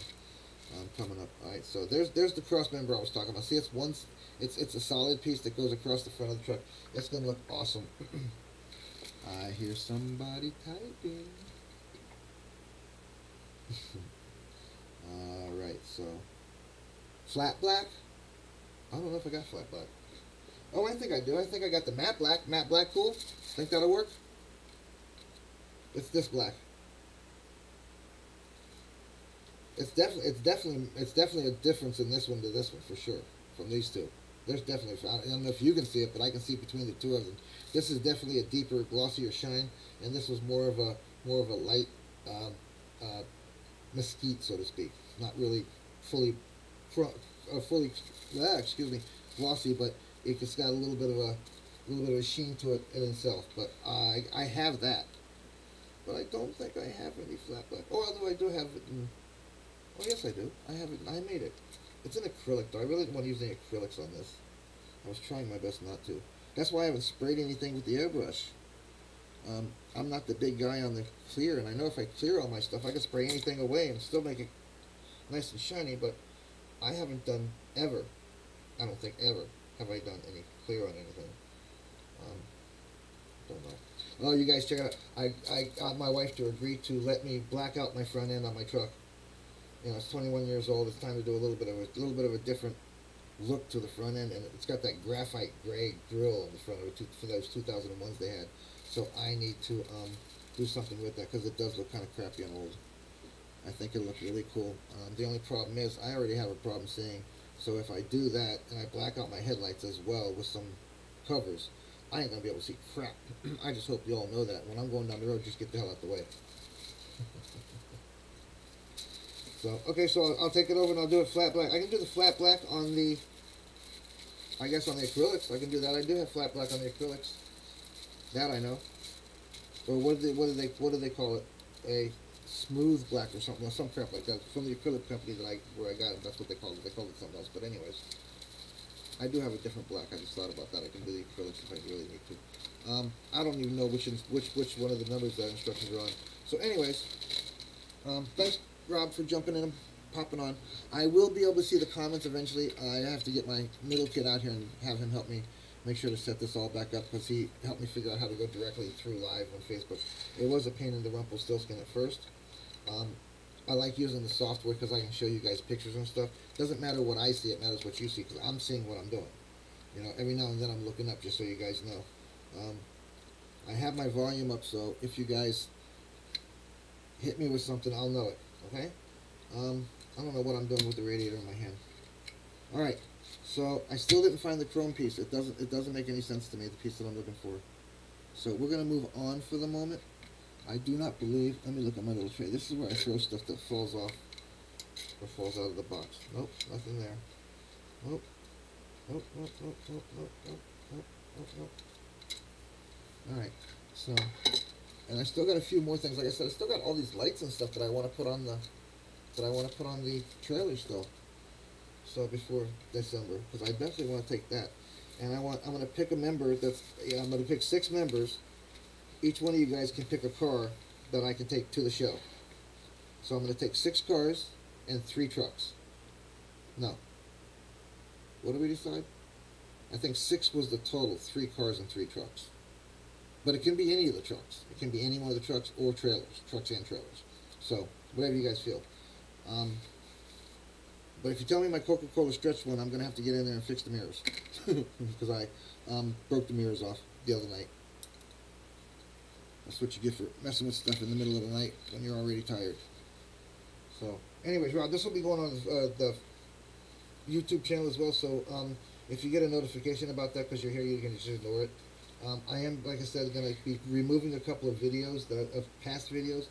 Coming up. All right, so there's the cross member I was talking about. See, it's a solid piece that goes across the front of the truck. It's gonna look awesome. I hear somebody typing. All right, so flat black. I don't know if I got flat black. Oh, I think I do. I think I got the matte black. Matte black, cool. Think that'll work? It's this black. It's definitely a difference in this one to this one for sure. From these two, there's definitely. I don't know if you can see it, but I can see between the two of them. This is definitely a deeper, glossier shine, and this was more of a light mesquite, so to speak. Not really fully, excuse me, glossy, but it's got a little bit of a sheen to it in itself. But I have that, but I don't think I have any flat black. Oh, although I do have it. Oh, yes, I do. I have it. I made it. It's an acrylic, though. I really didn't want to use any acrylics on this. I was trying my best not to. That's why I haven't sprayed anything with the airbrush. I'm not the big guy on the clear, and I know if I clear all my stuff, I can spray anything away and still make it nice and shiny, but I haven't done ever, I don't think ever, have I done any clear on anything. Don't know. Oh, you guys check it out. I got my wife to agree to let me black out my front end on my truck. You know, it's 21 years old. It's time to do a little bit of a different look to the front end, and it's got that graphite gray grill in the front of it for those 2001s they had. So I need to do something with that because it does look kind of crappy and old. I think it'll look really cool. The only problem is I already have a problem seeing. So if I do that and I black out my headlights as well with some covers, I ain't gonna be able to see crap. I just hope you all know that when I'm going down the road, just get the hell out the way. So, okay, so I'll take it over and I'll do it flat black. I can do the flat black on the, I guess on the acrylics. I can do that. I do have flat black on the acrylics. That I know. Or what do they call it? A smooth black or something, or some crap like that. From the acrylic company where I got it, that's what they called it. They called it something else. But anyways, I do have a different black. I just thought about that. I can do the acrylics if I really need to. I don't even know which one of the numbers that instructions are on. So anyways, thanks Rob for jumping in and popping on. I will be able to see the comments eventually. I have to get my middle kid out here and have him help me make sure to set this all back up because he helped me figure out how to go directly through live on Facebook. It was a pain in the Rumpelstiltskin at first. I like using the software because I can show you guys pictures and stuff. Doesn't matter what I see, it matters what you see because I'm seeing what I'm doing. You know, every now and then I'm looking up just so you guys know. I have my volume up, so if you guys hit me with something, I'll know it. Okay? I don't know what I'm doing with the radiator in my hand. Alright, so I still didn't find the chrome piece. It doesn't make any sense to me, the piece that I'm looking for. So we're going to move on for the moment. I do not believe, let me look at my little tray. This is where I throw stuff that falls off or falls out of the box. Nope, nothing there. Nope. Nope, nope, nope, nope, nope, nope, nope, nope, nope. Alright, so, and I still got a few more things. Like I said, I still got all these lights and stuff that I want to put on the trailer still. So before December, because I definitely want to take that. And I'm going to pick a member I'm going to pick 6 members. Each one of you guys can pick a car that I can take to the show. So I'm going to take 6 cars and 3 trucks. No. What did we decide? I think 6 was the total, 3 cars and 3 trucks. But it can be any of the trucks. It can be any one of the trucks or trailers, trucks and trailers. So, whatever you guys feel. But if you tell me my Coca-Cola stretch one, I'm going to have to get in there and fix the mirrors. Because I broke the mirrors off the other night. That's what you get for messing with stuff in the middle of the night when you're already tired. So, anyways, Rob, this will be going on the YouTube channel as well. So, if you get a notification about that because you're here, you can just ignore it. I am, like I said, going to be removing a couple of videos, of past videos,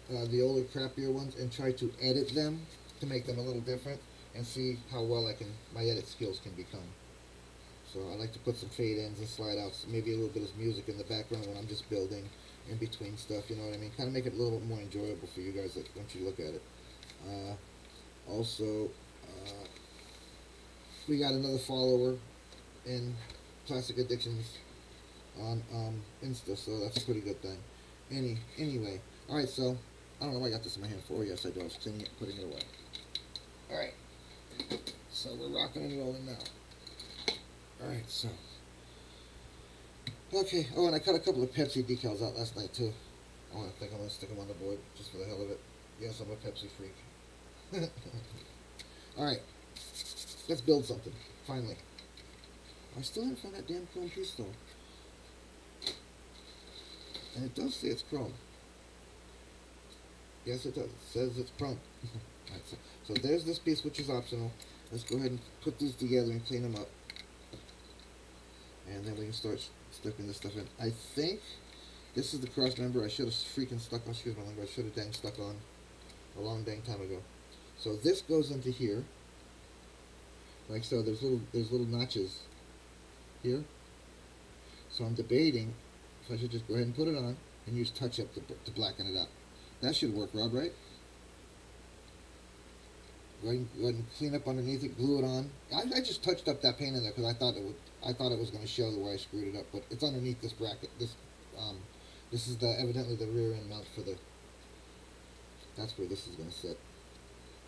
the older, crappier ones, and try to edit them to make them a little different and see how well my edit skills can become. So I like to put some fade ins and slide outs, maybe a little bit of music in the background when I'm just building in between stuff, you know what I mean? Kind of make it a little bit more enjoyable for you guys once you look at it. Also, we got another follower in Plastic Addictions on Insta, so that's a pretty good thing. Anyway, Alright, so, I don't know why I got this in my hand for. Yes, I do. I was cleaning it and putting it away. Alright, so we're rocking and rolling now. Alright, so. Okay, oh, and I cut a couple of Pepsi decals out last night, too. I think I'm going to stick them on the board, just for the hell of it. Yes, I'm a Pepsi freak. Alright, let's build something, finally. I still haven't found that damn chrome piece, though. And it does say it's chrome. Yes, it does. It says it's chrome. Alright, so there's this piece, which is optional. Let's go ahead and put these together and clean them up. And then we can start sticking this stuff in. I think this is the cross member I should have freaking stuck on. Excuse my language. I should have dang stuck on a long dang time ago. So this goes into here, like so. There's little notches here. So I'm debating if I should just go ahead and put it on and use touch up to blacken it out. That should work, Rob, right? Go ahead and clean up underneath it, glue it on. I just touched up that paint in there because I thought it was going to show the way I screwed it up, but it's underneath this bracket. This is evidently the rear end mount for the. That's where this is going to sit.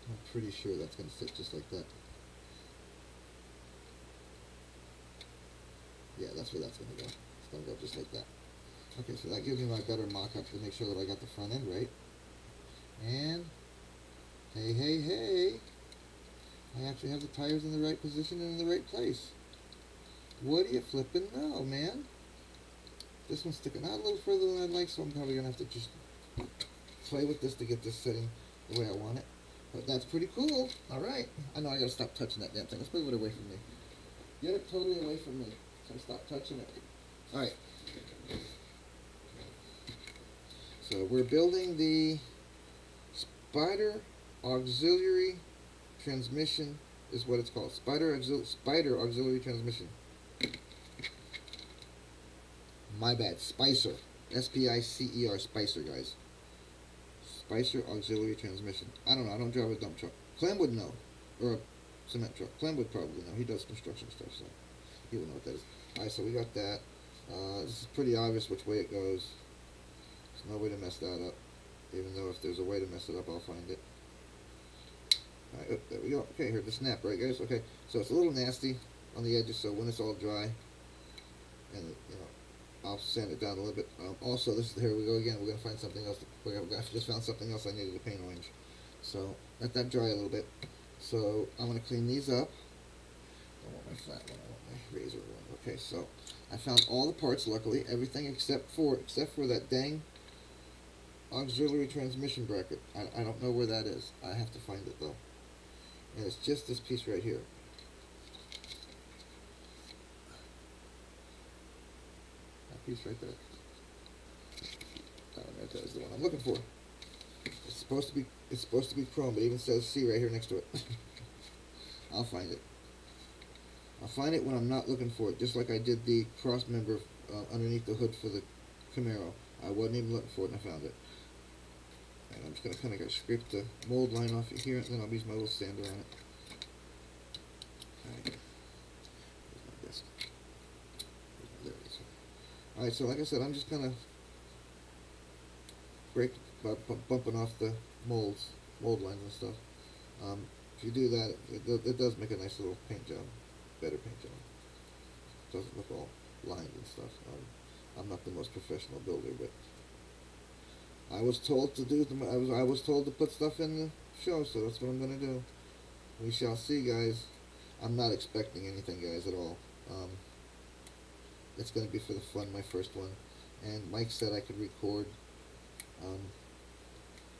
I'm pretty sure that's going to sit just like that. Yeah, that's where that's going to go. It's going to go just like that. Okay, so that gives me my better mock-up to make sure that I got the front end right. And hey, I actually have the tires in the right position and in the right place. What do you flipping know, man? This one's sticking out a little further than I'd like, so I'm probably going to have to just play with this to get this sitting the way I want it. But that's pretty cool. Alright. I know I got to stop touching that damn thing. Let's move it away from me. Get it totally away from me. So I stop touching it. Alright. So we're building the Spider Auxiliary Transmission is what it's called. Spider Auxiliary Transmission. My bad. Spicer. S-P-I-C-E-R. Spicer, guys. Spicer Auxiliary Transmission. I don't know. I don't drive a dump truck. Clem would know. Or a cement truck. Clem would probably know. He does construction stuff, so he would know what that is. Alright, so we got that. This is pretty obvious which way it goes. There's no way to mess that up. Even though if there's a way to mess it up, I'll find it. Alright, oh, there we go. Okay, here's the snap, right, guys? Okay, so it's a little nasty on the edges, so when it's all dry, and, you know, I'll sand it down a little bit. Also, here we go again. We're going to find something else. I just found something else I needed to paint orange. So, let that dry a little bit. So, I'm going to clean these up. I want my flat one. I want my razor one. Okay, so, I found all the parts, luckily. Everything except for that dang auxiliary transmission bracket. I don't know where that is. I have to find it, though. And it's just this piece right here. Piece right there. Right there is the one I'm looking for. It's supposed to be chrome, but it even says C right here next to it. I'll find it. I'll find it when I'm not looking for it, just like I did the cross member underneath the hood for the Camaro. I wasn't even looking for it and I found it. And I'm just gonna kind of scrape the mold line off of here, and then I'll use my little sander on it. Alright. Here's my disc. There it is. Alright, so like I said, I'm just kind of bumping off the mold lines and stuff. If you do that, it does make a nice little paint job, better paint job. It doesn't look all lined and stuff. I'm not the most professional builder, but I was told to do I was told to put stuff in the show, so that's what I'm gonna do. We shall see, guys. I'm not expecting anything, guys, at all. It's going to be for the fun, my first one. And Mike said I could record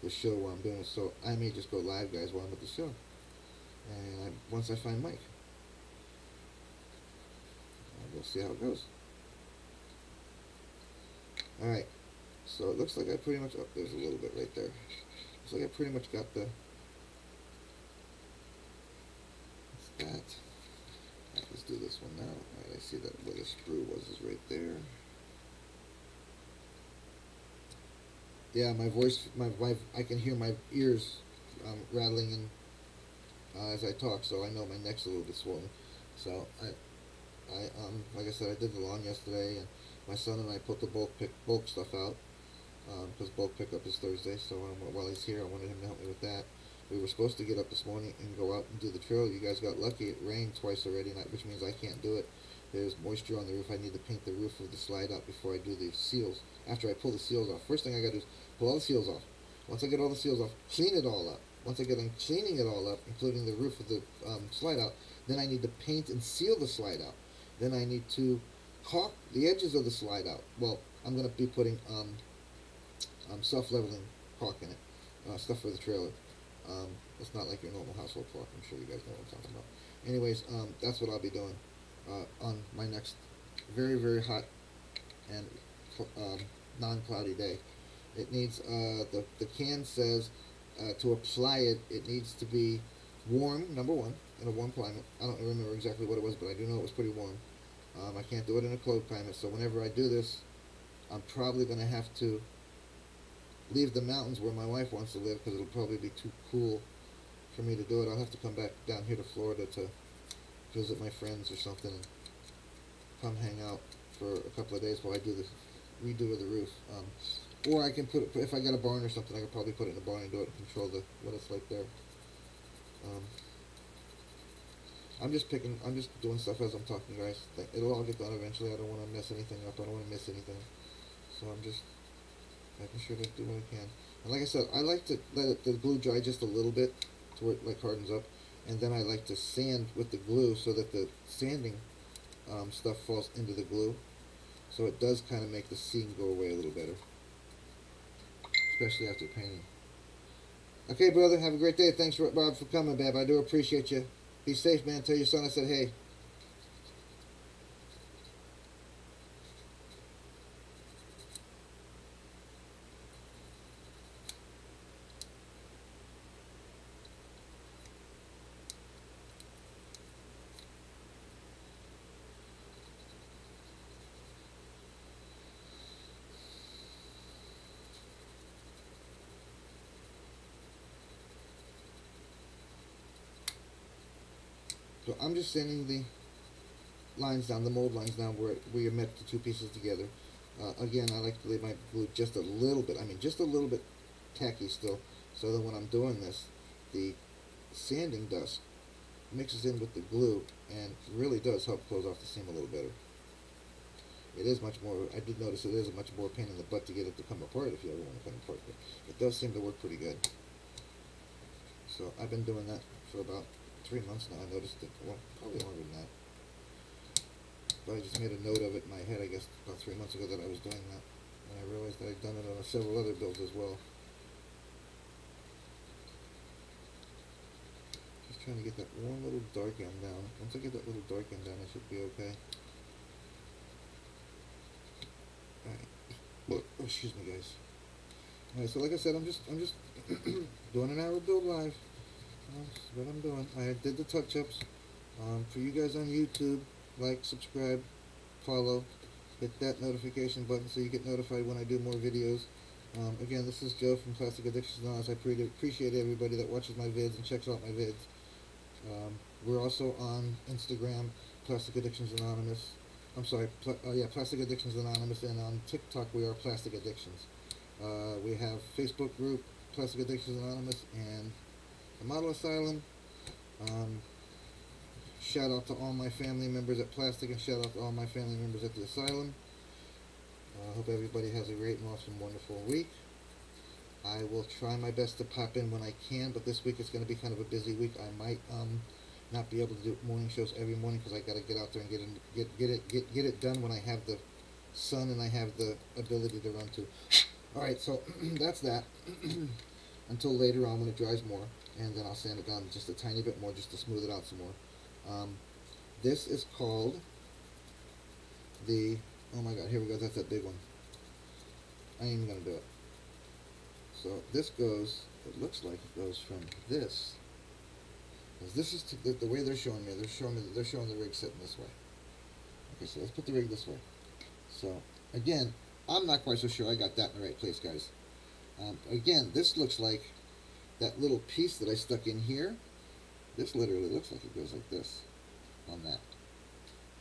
the show while I'm doing it, so I may just go live, guys, while I'm at the show. And once I find Mike, we'll see how it goes. Alright, so it looks like I pretty much, oh, there's a little bit right there. Looks like I pretty much got the, what's that? Alright, let's do this one now. Alright, I see that where the sprue was is right there. Yeah, my voice, I can hear my ears rattling in, as I talk, so I know my neck's a little bit swollen. So like I said, I did the lawn yesterday, and my son and I put the bulk stuff out, because bulk pickup is Thursday. So while he's here, I wanted him to help me with that. We were supposed to get up this morning and go out and do the trail. You guys got lucky. It rained twice already, which means I can't do it. There's moisture on the roof. I need to paint the roof of the slide out before I do the seals. After I pull the seals off. First thing I got to do is pull all the seals off. Once I get all the seals off, clean it all up. Once I get done cleaning it all up, including the roof of the slide out, then I need to paint and seal the slide out. Then I need to caulk the edges of the slide out. Well, I'm going to be putting self-leveling caulk in it. Stuff for the trailer. It's not like your normal household caulk. I'm sure you guys know what I'm talking about. Anyways, that's what I'll be doing on my next very, very hot and non-cloudy day. It needs, the can says to apply it, it needs to be warm, number one, in a warm climate. I don't remember exactly what it was, but I do know it was pretty warm. I can't do it in a cold climate, so whenever I do this, I'm probably going to have to leave the mountains where my wife wants to live, because it'll probably be too cool for me to do it. I'll have to come back down here to Florida to visit my friends or something and come hang out for a couple of days while I do this redo of the roof. Or I can put it, if I got a barn or something, I could probably put it in a barn and do it and control what it's like there. I'm just doing stuff as I'm talking, guys. It'll all get done eventually. I don't want to mess anything up. I don't want to miss anything. So I'm just making sure to do what I can. And like I said, I like to let the glue dry just a little bit to where it hardens up, and then I like to sand with the glue so that the sanding stuff falls into the glue, so it does kind of make the seam go away a little better, especially after painting. Okay, brother, have a great day. Thanks, Rob, for coming, babe. I do appreciate you. Be safe, man. Tell your son I said hey. So I'm just sanding the lines down, the mold lines down where we met the two pieces together. Again, I like to leave my glue just a little bit, just a little bit tacky still, so that when I'm doing this, the sanding dust mixes in with the glue and really does help close off the seam a little better. It is much more, I did notice it is a much more pain in the butt to get it to come apart if you ever want to come apart, but it does seem to work pretty good. So I've been doing that for about 3 months now. I noticed it, well, probably longer than that. But I just made a note of it in my head, I guess, about 3 months ago that I was doing that. And I realized that I'd done it on several other builds as well. Just trying to get that one little dark end down. Once I get that little dark end down, I should be okay. Alright. Well, excuse me, guys. Alright, so like I said, I'm just doing an hour build live. That's what I'm doing. I did the touch-ups. For you guys on YouTube, like, subscribe, follow, hit that notification button so you get notified when I do more videos. Again, this is Joe from Plastic Addictions Anonymous. I appreciate everybody that watches my vids and checks out my vids. We're also on Instagram, Plastic Addictions Anonymous. I'm sorry, Plastic Addictions Anonymous, and on TikTok we are Plastic Addictions. We have Facebook group, Plastic Addictions Anonymous, and the Model Asylum. Shout out to all my family members at Plastic, and shout out to all my family members at the Asylum. I hope everybody has a great and awesome, wonderful week. I will try my best to pop in when I can, but this week it's going to be kind of a busy week. I might not be able to do morning shows every morning because I got to get out there and get it done when I have the sun and I have the ability to run to. All right, so that's that. Until later on when it dries more, and then I'll sand it down just a tiny bit more just to smooth it out some more. This is called the, oh my god, here we go, that's that big one. I ain't even going to do it. So this goes, it looks like it goes from this, because this is the way they're showing me, they're showing the rig sitting this way. Okay, so let's put the rig this way. So, again, I'm not quite so sure I got that in the right place, guys. Again, this looks like that little piece that I stuck in here. This literally looks like it goes like this on that,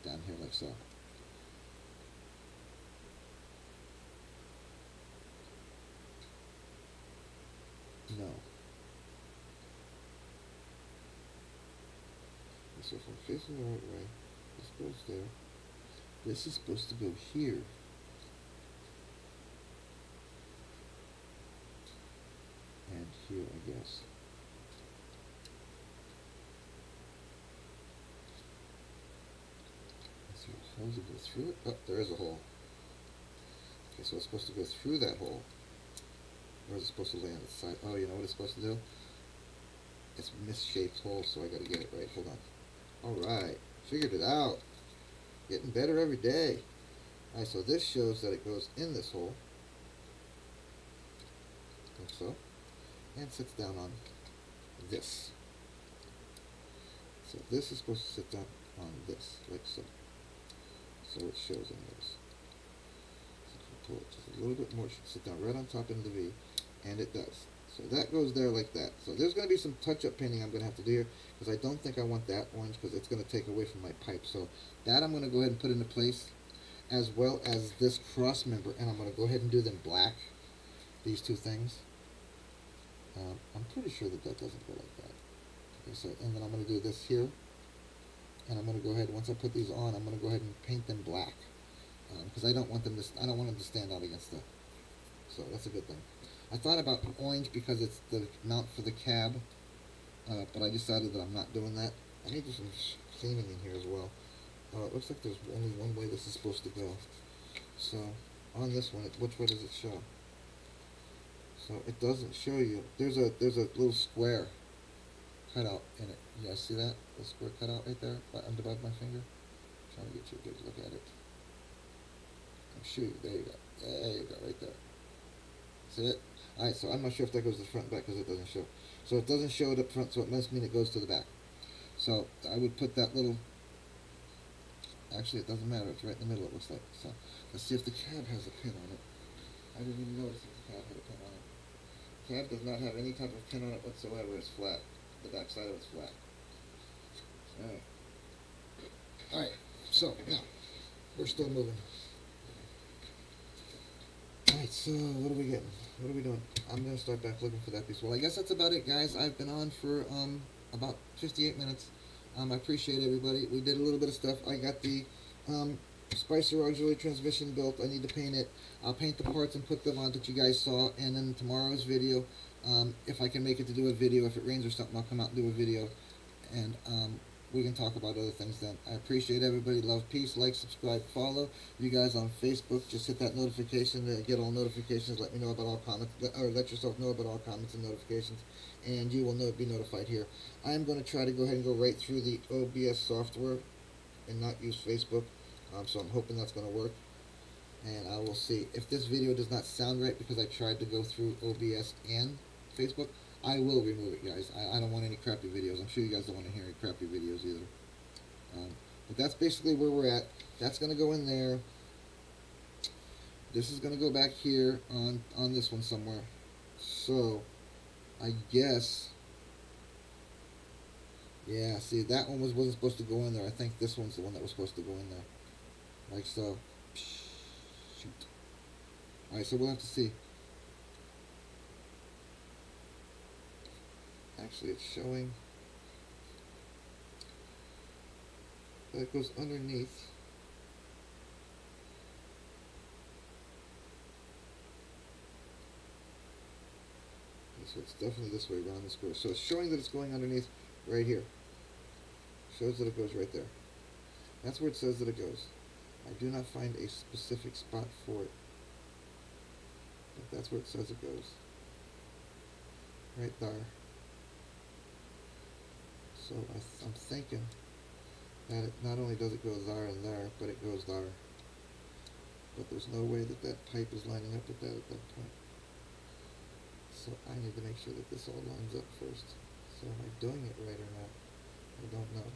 down here like so. No. So if I'm facing the right way, this goes there. This is supposed to go here. And here, I guess. Is there a hole to go through it? Oh, there is a hole. Okay, so it's supposed to go through that hole. Or is it supposed to lay on its side? Oh, you know what it's supposed to do? It's a misshaped hole, so I gotta get it right. Hold on. Alright, figured it out. Getting better every day. Alright, so this shows that it goes in this hole. Like so. And sits down on this. So this is supposed to sit down on this, like so. So it shows anyways. So if you pull it just a little bit more, it should sit down right on top into the V. And it does. So that goes there like that. So there's going to be some touch-up painting I'm going to have to do here, because I don't think I want that orange, because it's going to take away from my pipe. So that I'm going to go ahead and put into place, as well as this cross member, and I'm going to go ahead and do them black, these two things. I'm pretty sure that that doesn't go like that. Okay, so, and then I'm going to do this here, and I'm going to go ahead, once I put these on, I'm going to go ahead and paint them black, because I don't want them to stand out against the, so that's a good thing. I thought about orange because it's the mount for the cab, but I decided that I'm not doing that. I need to do some cleaning in here as well. It looks like there's only one way this is supposed to go. So, on this one, which way does it show? So, it doesn't show you. There's a little square cut out in it. You guys see that? The square cut out right there, above my finger? I'm trying to get you a good look at it. I'm shooting. There you go. There you go, right there. See it? Alright, so I'm not sure if that goes to the front and back because it doesn't show. So it doesn't show it up front, so it must mean it goes to the back. So I would put that little, actually it doesn't matter, it's right in the middle it looks like. So let's see if the cab has a pin on it. I didn't even notice if the cab had a pin on it. The cab does not have any type of pin on it whatsoever, it's flat. The back side of it's flat. Alright, so now, we're still moving. Alright, so what are we getting? What are we doing? I'm going to start back looking for that piece. Well, I guess that's about it, guys. I've been on for about 58 minutes. I appreciate everybody. We did a little bit of stuff. I got the Spicer auxiliary transmission built. I need to paint it. I'll paint the parts and put them on that you guys saw. And then tomorrow's video, if I can make it to do a video, if it rains or something, I'll come out and do a video. And we can talk about other things then. I appreciate everybody. Love, peace, like, subscribe, follow. You guys on Facebook, just hit that notification to get all notifications. Let me know about all comments, or let yourself know about all comments and notifications, and you will be notified here. I am going to try to go ahead and go right through the OBS software and not use Facebook, so I'm hoping that's going to work. And I will see. If this video does not sound right because I tried to go through OBS and Facebook, I will remove it, guys. I don't want any crappy videos. I'm sure you guys don't want to hear any crappy videos either. But that's basically where we're at. That's going to go in there. This is going to go back here on this one somewhere. So, I guess... yeah, see, that one wasn't supposed to go in there. I think this one's the one that was supposed to go in there. Like so. Shoot. Alright, so we'll have to see. Actually, it's showing that it goes underneath. Okay, so it's definitely this way around the square. So it's showing that it's going underneath right here. Shows that it goes right there. That's where it says that it goes. I do not find a specific spot for it, but that's where it says it goes. Right there. So I'm thinking that it not only does it go there and there, but it goes there. But there's no way that that pipe is lining up with that at that point. So I need to make sure that this all lines up first. So am I doing it right or not? I don't know.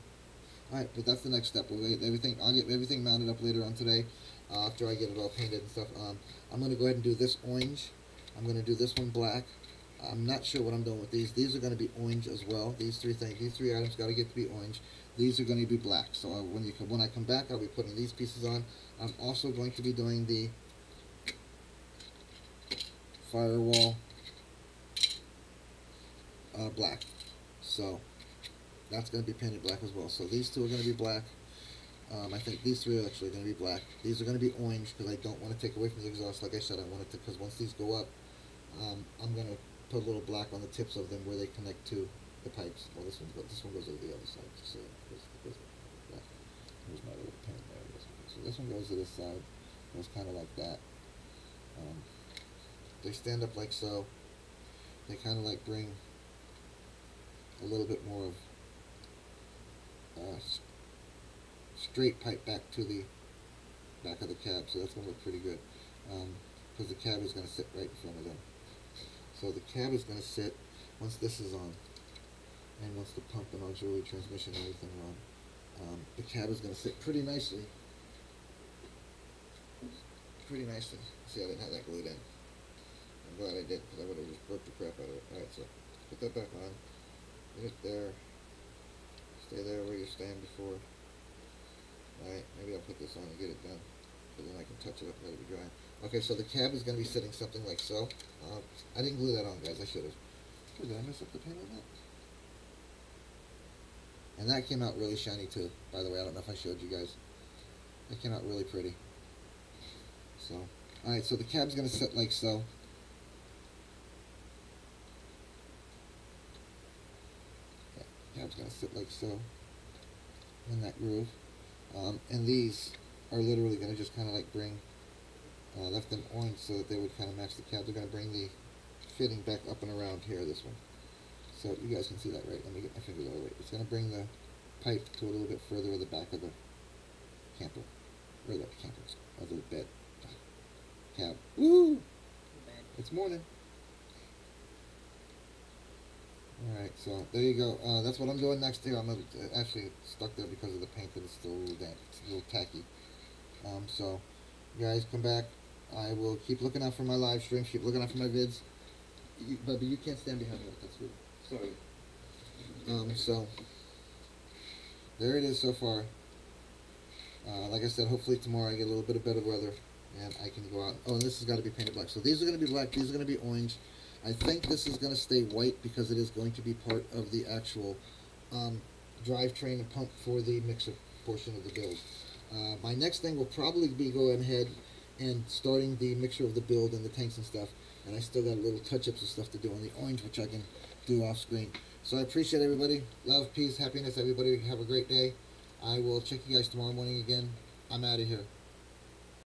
Alright, but that's the next step. I'll get everything mounted up later on today, after I get it all painted and stuff. I'm going to go ahead and do this orange. I'm going to do this one black. I'm not sure what I'm doing with these. These are going to be orange as well. These three items got to get to be orange. These are going to be black. So when I come back, I'll be putting these pieces on. I'm also going to be doing the firewall black. So that's going to be painted black as well. So these two are going to be black. I think these three are actually going to be black. These are going to be orange because I don't want to take away from the exhaust. Like I said, I want it to, because once these go up, I'm going to put a little black on the tips of them where they connect to the pipes. Well, this one goes over the other side. So here's my little pen there. So this one goes to this side. Goes kind of like that. They stand up like so. They kind of like bring a little bit more of straight pipe back to the back of the cab, so that's going to look pretty good, because the cab is going to sit right in front of them. So the cab is going to sit, once this is on, and once the pump and auxiliary transmission and everything are on, the cab is going to sit pretty nicely. See, I didn't have that glued in. I'm glad I did, because I would have just broke the crap out of it. Alright, so put that back on. Get it there. Stay there where you're staying before. Alright, maybe I'll put this on and get it done, so then I can touch it up and let it be dry. Okay, so the cab is going to be sitting something like so. I didn't glue that on, guys. I should have. Oh, did I mess up the paint on that? And that came out really shiny too, by the way. I don't know if I showed you guys. It came out really pretty. So, alright, so the cab's going to sit like so. Okay, cab's going to sit like so in that groove. And these are literally going to just kind of like bring, left them orange so that they would kind of match the cab. They're going to bring the fitting back up and around here, this one. So you guys can see that, right? Let me get my fingers out of the way. It's going to bring the pipe to a little bit further at the back of the camper, or the camper, of the bed, cab. Woo! It's morning. Alright, so there you go. That's what I'm doing next here. I'm actually stuck there because of the paint, because it's still a little damp. It's a little tacky. So, you guys come back. I will keep looking out for my live streams, keep looking out for my vids. But you can't stand behind that. That's weird. Sorry. So, there it is so far. Like I said, hopefully tomorrow I get a little bit of better weather and I can go out. Oh, and this has got to be painted black. So these are going to be black, these are going to be orange. I think this is going to stay white because it is going to be part of the actual drivetrain and pump for the mixer portion of the build. My next thing will probably be going ahead and starting the mixture of the build and the tanks and stuff. And I still got little touch-ups and stuff to do on the orange, which I can do off screen. So I appreciate everybody. Love, peace, happiness, everybody. Have a great day. I will check you guys tomorrow morning again. I'm out of here.